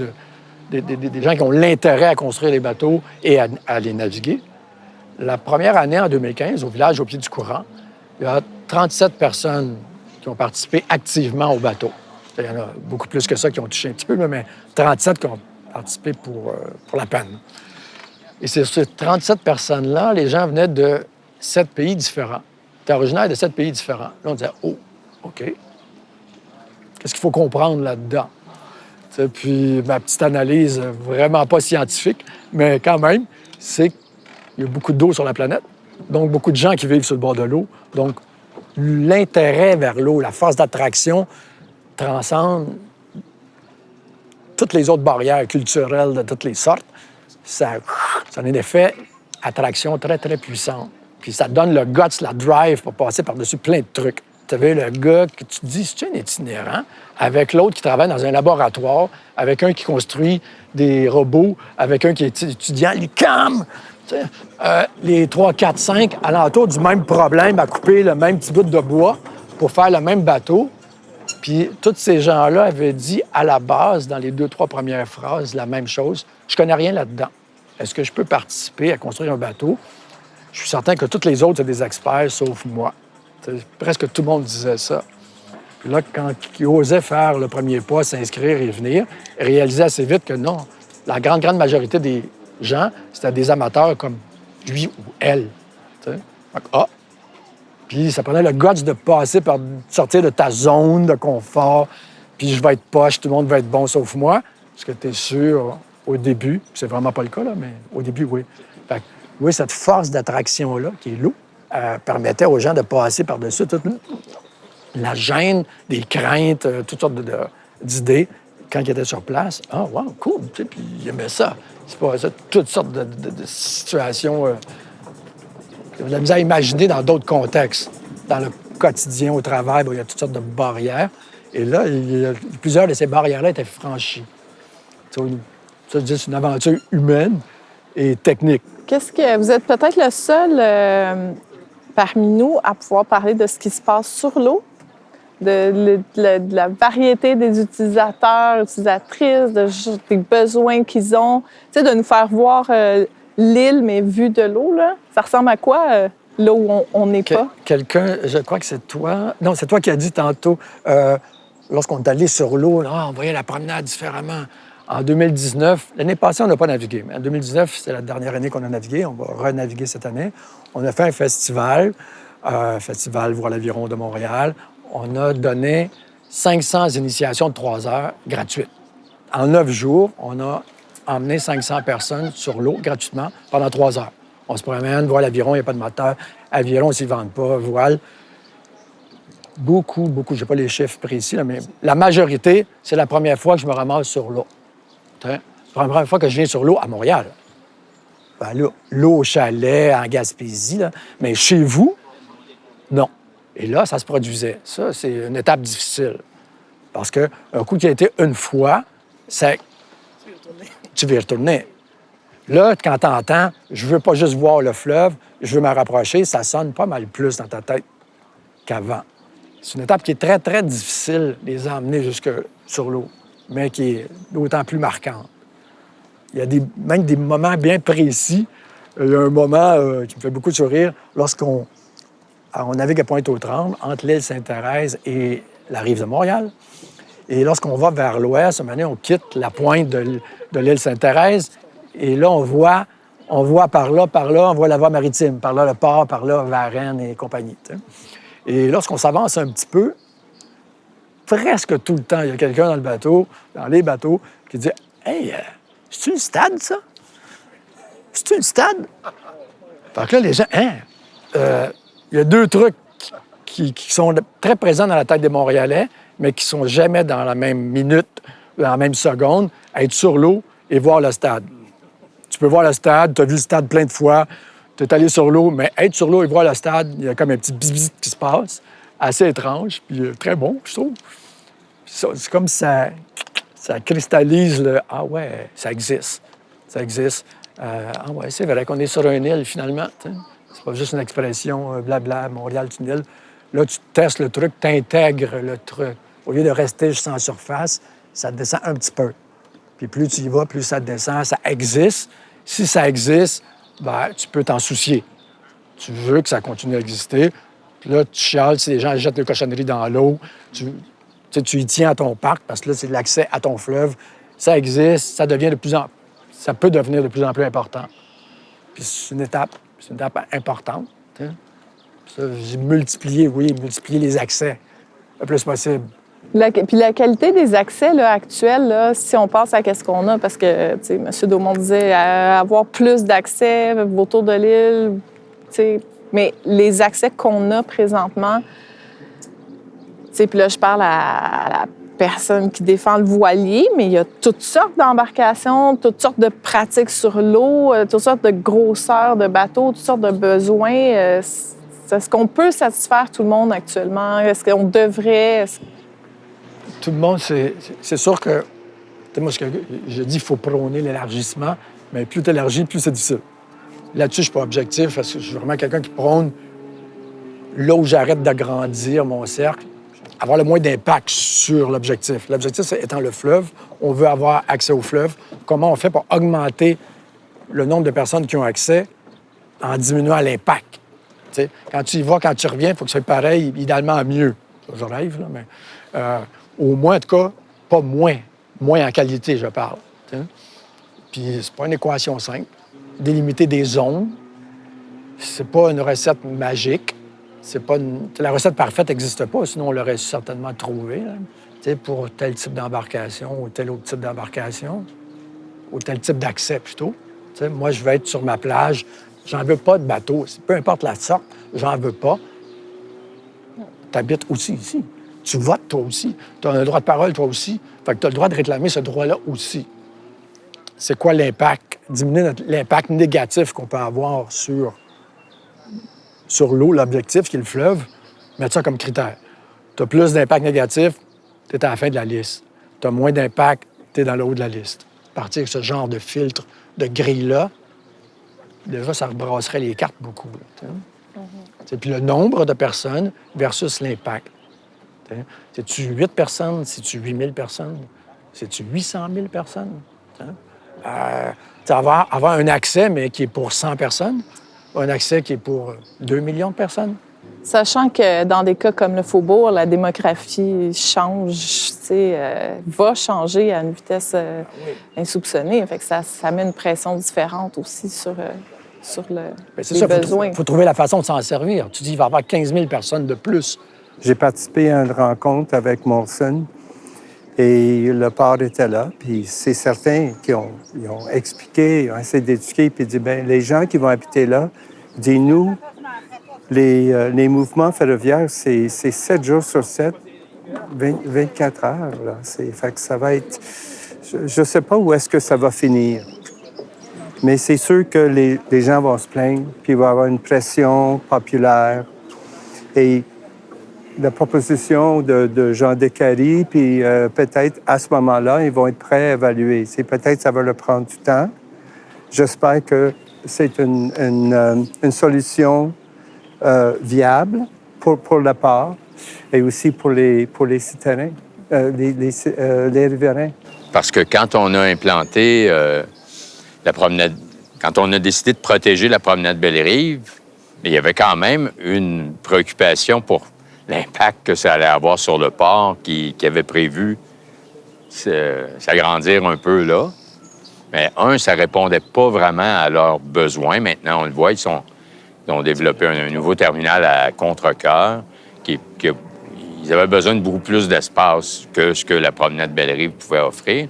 des gens qui ont l'intérêt à construire les bateaux et à les naviguer. La première année, en 2015, au village au pied du courant, il y a 37 personnes qui ont participé activement au bateau. Il y en a beaucoup plus que ça qui ont touché un petit peu, mais 37 qui ont participé pour la peine. Et c'est ces 37 personnes-là, les gens venaient de 7 pays différents. Ils étaient originaires de 7 pays différents. Là, on disait, oh, OK. Qu'est-ce qu'il faut comprendre là-dedans? T'sais, puis ma petite analyse, vraiment pas scientifique, mais quand même, c'est qu'il y a beaucoup d'eau sur la planète, donc beaucoup de gens qui vivent sur le bord de l'eau. Donc, l'intérêt vers l'eau, la force d'attraction, transcende toutes les autres barrières culturelles de toutes les sortes. Ça a un effet attraction très, très puissant. Puis ça donne le guts, la drive pour passer par-dessus plein de trucs. Tu avais le gars que tu te dis, c'est un itinérant, avec l'autre qui travaille dans un laboratoire, avec un qui construit des robots, avec un qui est étudiant à l'UQAM. Les 3, 4, 5 alentour du même problème à couper le même petit bout de bois pour faire le même bateau. Puis tous ces gens-là avaient dit à la base, dans les 2, 3 premières phrases, la même chose. Je connais rien là-dedans. Est-ce que je peux participer à construire un bateau? Je suis certain que tous les autres, c'est des experts, sauf moi. Presque tout le monde disait ça. Puis là, quand ils osaient faire le premier pas, s'inscrire et venir, réalisaient assez vite que non. La grande majorité des gens, c'était des amateurs comme lui ou elle. Donc, puis ça prenait le guts de passer par sortir de ta zone de confort. Puis je vais être poche, tout le monde va être bon sauf moi. Parce que tu es sûr au début, c'est vraiment pas le cas, là, mais au début, oui. Fait que, oui, cette force d'attraction-là, qui est l'eau, permettait aux gens de passer par-dessus toute la gêne, des craintes, toutes sortes d'idées quand ils étaient sur place. Ah, wow, cool! Tu sais, puis ils aimaient ça. C'est pas ça, toutes sortes de situations. De la misère à imaginer dans d'autres contextes. dans le quotidien au travail, il y a toutes sortes de barrières. Et là, plusieurs de ces barrières-là étaient franchies. Ça, c'est une aventure humaine et technique. Vous êtes peut-être le seul parmi nous à pouvoir parler de ce qui se passe sur l'eau, de la variété des utilisateurs, utilisatrices, des besoins qu'ils ont, de nous faire voir l'île, mais vue de l'eau, là. Ça ressemble à quoi, là où on n'est pas? Quelqu'un, je crois que c'est toi. Non, c'est toi qui as dit tantôt, lorsqu'on est allé sur l'eau, là, on voyait la promenade différemment. En 2019, l'année passée, on n'a pas navigué. Mais en 2019, c'est la dernière année qu'on a navigué. On va renaviguer cette année. On a fait un festival, Festival Voir l'Aviron de Montréal. On a donné 500 initiations de 3 heures gratuites. En 9 jours, on a emmené 500 personnes sur l'eau gratuitement pendant 3 heures. On se promène, voile aviron, il n'y a pas de moteur. Aviron, s'ils ne vendent pas, voile. Beaucoup, je n'ai pas les chiffres précis, là, mais la majorité, c'est la première fois que je me ramasse sur l'eau. C'est la première fois que je viens sur l'eau à Montréal. Ben, l'eau au chalet, en Gaspésie, là. Mais chez vous, non. Et là, ça se produisait. Ça, c'est une étape difficile. Parce qu'un coup qui a été une fois, tu veux y retourner. Là, quand tu entends « je veux pas juste voir le fleuve, je veux m'en rapprocher », ça sonne pas mal plus dans ta tête qu'avant. C'est une étape qui est très, très difficile, les emmener jusque sur l'eau, mais qui est d'autant plus marquante. Il y a même des moments bien précis. Il y a un moment qui me fait beaucoup sourire lorsqu'on navigue à Pointe-aux-Trembles, entre l'île Sainte-Thérèse et la rive de Montréal. Et lorsqu'on va vers l'ouest, à un moment donné, on quitte la pointe de l'île Sainte-Thérèse. Et là, on voit par là, on voit la voie maritime, par là, le port, par là, Varennes et compagnie. T'sais. Et lorsqu'on s'avance un petit peu, presque tout le temps, il y a quelqu'un dans les bateaux, qui dit « Hey, c'est-tu le stade, ça? C'est-tu le stade? » Fait que là, les gens « Hein? » Il y a 2 trucs qui sont très présents dans la tête des Montréalais, mais qui sont jamais dans la même minute, dans la même seconde, être sur l'eau et voir le stade. Tu peux voir le stade, tu as vu le stade plein de fois, tu es allé sur l'eau, mais être sur l'eau et voir le stade, il y a comme un petit bzz qui se passe, assez étrange, puis très bon, je trouve. C'est comme ça cristallise le « Ah ouais, ça existe. Ça existe. Ah ouais, c'est vrai qu'on est sur une île, finalement. » C'est pas juste une expression blabla, Montréal, c'est une île. Là, tu testes le truc, tu intègres le truc. Au lieu de rester juste en surface, ça te descend un petit peu. Puis plus tu y vas, plus ça te descend. Ça existe. Si ça existe, ben, tu peux t'en soucier. Tu veux que ça continue à exister. Puis là, tu chiales si les gens jettent les cochonneries dans l'eau. Tu y tiens à ton parc parce que là, c'est l'accès à ton fleuve. Ça existe. Ça peut devenir de plus en plus important. Puis c'est une étape importante. T'sais. Ça, j'ai multiplié les accès le plus possible. Puis la qualité des accès là, actuels, là, si on pense à ce qu'on a, parce que M. Daumont disait avoir plus d'accès autour de l'île, mais les accès qu'on a présentement, puis là, je parle à la personne qui défend le voilier, mais il y a toutes sortes d'embarcations, toutes sortes de pratiques sur l'eau, toutes sortes de grosseurs de bateaux, toutes sortes de besoins. Est-ce qu'on peut satisfaire tout le monde actuellement? Est-ce qu'on devrait? Tout le monde, c'est sûr que... Moi, je dis qu'il faut prôner l'élargissement, mais plus tu élargis, plus c'est difficile. Là-dessus, je ne suis pas objectif, parce que je suis vraiment quelqu'un qui prône là où j'arrête d'agrandir mon cercle, avoir le moins d'impact sur l'objectif. L'objectif étant le fleuve, on veut avoir accès au fleuve. Comment on fait pour augmenter le nombre de personnes qui ont accès en diminuant l'impact? T'sais, quand tu y vas, quand tu reviens, il faut que ce soit pareil, idéalement mieux. Je rêve, là, mais au moins, en tout cas, pas moins. Moins en qualité, je parle. T'sais. Puis c'est pas une équation simple. Délimiter des zones, c'est pas une recette magique. C'est pas la recette parfaite n'existe pas, sinon on l'aurait certainement trouvée, pour tel type d'embarcation ou tel autre type d'embarcation, ou tel type d'accès plutôt. T'sais, moi, je vais être sur ma plage, j'en veux pas de bateau. Peu importe la sorte, j'en veux pas. Tu habites aussi ici. Tu votes, toi aussi. Tu as un droit de parole, toi aussi. Fait que tu as le droit de réclamer ce droit-là aussi. C'est quoi l'impact? Diminuer l'impact négatif qu'on peut avoir sur l'eau, l'objectif qui est le fleuve, mettre ça comme critère. Tu as plus d'impact négatif, tu es à la fin de la liste. Tu as moins d'impact, tu es dans le haut de la liste. À partir de ce genre de filtre, de grille-là, déjà, ça rebrasserait les cartes beaucoup. Puis le nombre de personnes versus l'impact. C'est-tu 8 personnes? C'est-tu 8 000 personnes? C'est-tu 800 000 personnes? Avoir un accès, mais qui est pour 100 personnes, un accès qui est pour 2 millions de personnes. Sachant que dans des cas comme le Faubourg, la démographie change, va changer à une vitesse insoupçonnée. Fait que ça met une pression différente aussi sur les besoins. Il faut trouver la façon de s'en servir. Tu dis qu'il va y avoir 15 000 personnes de plus. J'ai participé à une rencontre avec Molson et le port était là. Puis c'est certains qui ont expliqué, ils ont essayé d'éduquer, puis dit, bien, les gens qui vont habiter là, dis-nous, les mouvements ferroviaires, c'est 7 jours sur 7, 24 heures. Là. Fait que ça va être... Je ne sais pas où est-ce que ça va finir. Mais c'est sûr que les gens vont se plaindre, puis il va y avoir une pression populaire. Et la proposition de Jean Descaries, puis peut-être à ce moment-là, ils vont être prêts à évaluer. Peut-être ça va leur prendre du temps. J'espère que c'est une solution viable pour le port et aussi pour les citadins, les riverains. Parce que quand on a implanté la promenade, quand on a décidé de protéger la promenade Belle-Rive, il y avait quand même une préoccupation pour l'impact que ça allait avoir sur le port qui avait prévu s'agrandir un peu là. Mais ça répondait pas vraiment à leurs besoins. Maintenant, on le voit, ils ont développé un nouveau terminal à Contrecœur ils avaient besoin de beaucoup plus d'espace que ce que la promenade Belle-Rive pouvait offrir,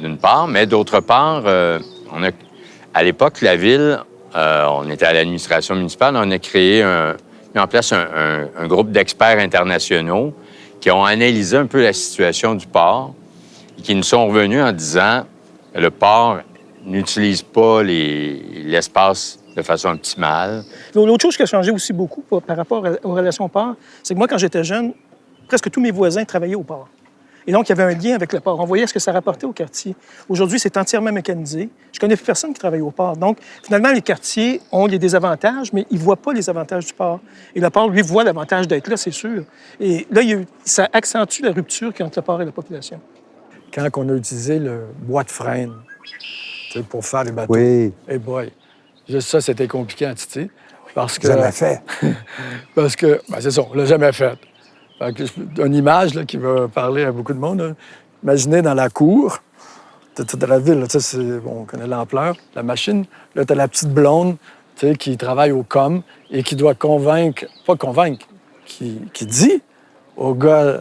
d'une part. Mais d'autre part, à l'époque, la Ville, on était à l'administration municipale, on a mis en place un groupe d'experts internationaux qui ont analysé un peu la situation du port et qui nous sont revenus en disant que le port n'utilise pas l'espace de façon optimale. L'autre chose qui a changé aussi beaucoup par rapport aux relations au port, c'est que moi, quand j'étais jeune, presque tous mes voisins travaillaient au port. Et donc, il y avait un lien avec le port. On voyait ce que ça rapportait au quartier. Aujourd'hui, c'est entièrement mécanisé. Je connais personne qui travaille au port. Donc, finalement, les quartiers ont les désavantages, mais ils ne voient pas les avantages du port. Et le port, lui, voit l'avantage d'être là, c'est sûr. Et là, ça accentue la rupture entre le port et la population. Quand on a utilisé le bois de frêne pour faire les bateaux, oui. Hey boy, juste ça, c'était compliqué en Titi. Parce que... Jamais fait. Parce que, c'est ça, on l'a jamais fait. Une image là, qui va parler à beaucoup de monde. Là. Imaginez dans la cour de la ville, on connaît l'ampleur, la machine. Là, tu as la petite blonde qui travaille au com et qui doit qui dit au gars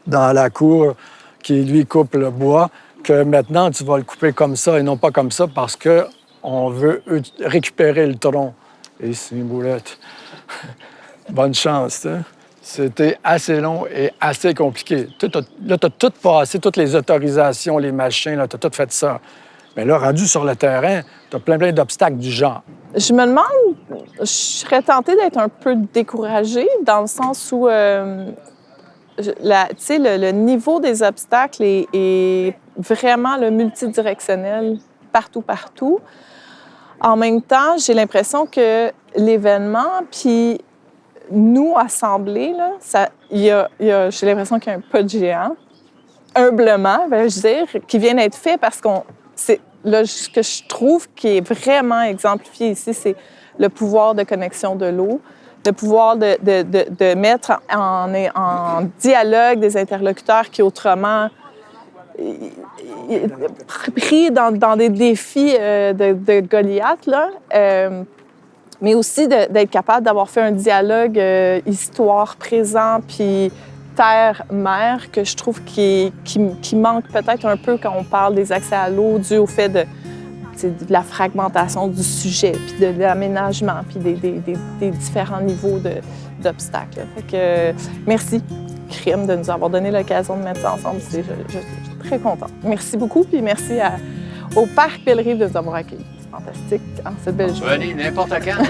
dans la cour qui lui coupe le bois que maintenant, tu vas le couper comme ça et non pas comme ça parce qu'on veut récupérer le tronc. Et c'est une boulette. Bonne chance, hein? C'était assez long et assez compliqué. Là, tu as tout passé, toutes les autorisations, les machins, tu as tout fait ça. Mais là, rendu sur le terrain, tu as plein d'obstacles du genre. Je me demande, je serais tentée d'être un peu découragée dans le sens où, le niveau des obstacles est vraiment le multidirectionnel partout. En même temps, j'ai l'impression que l'événement, puis nous, assemblés, j'ai l'impression qu'il y a un pas de géant, humblement, vais-je dire, qui vient d'être fait parce ce que je trouve qui est vraiment exemplifié ici, c'est le pouvoir de connexion de l'eau, le pouvoir de mettre en dialogue des interlocuteurs qui autrement pris dans des défis de Goliath, là, mais aussi d'être capable d'avoir fait un dialogue histoire-présent puis terre-mer que je trouve qui manque peut-être un peu quand on parle des accès à l'eau dû au fait de la fragmentation du sujet puis de l'aménagement puis des différents niveaux d'obstacles. Fait que merci, Crime, de nous avoir donné l'occasion de mettre ça ensemble. Je suis très contente. Merci beaucoup, puis merci au Parc Belle-Rive de nous avoir accueillis. C'est fantastique, cette belle journée. Venez, n'importe quand.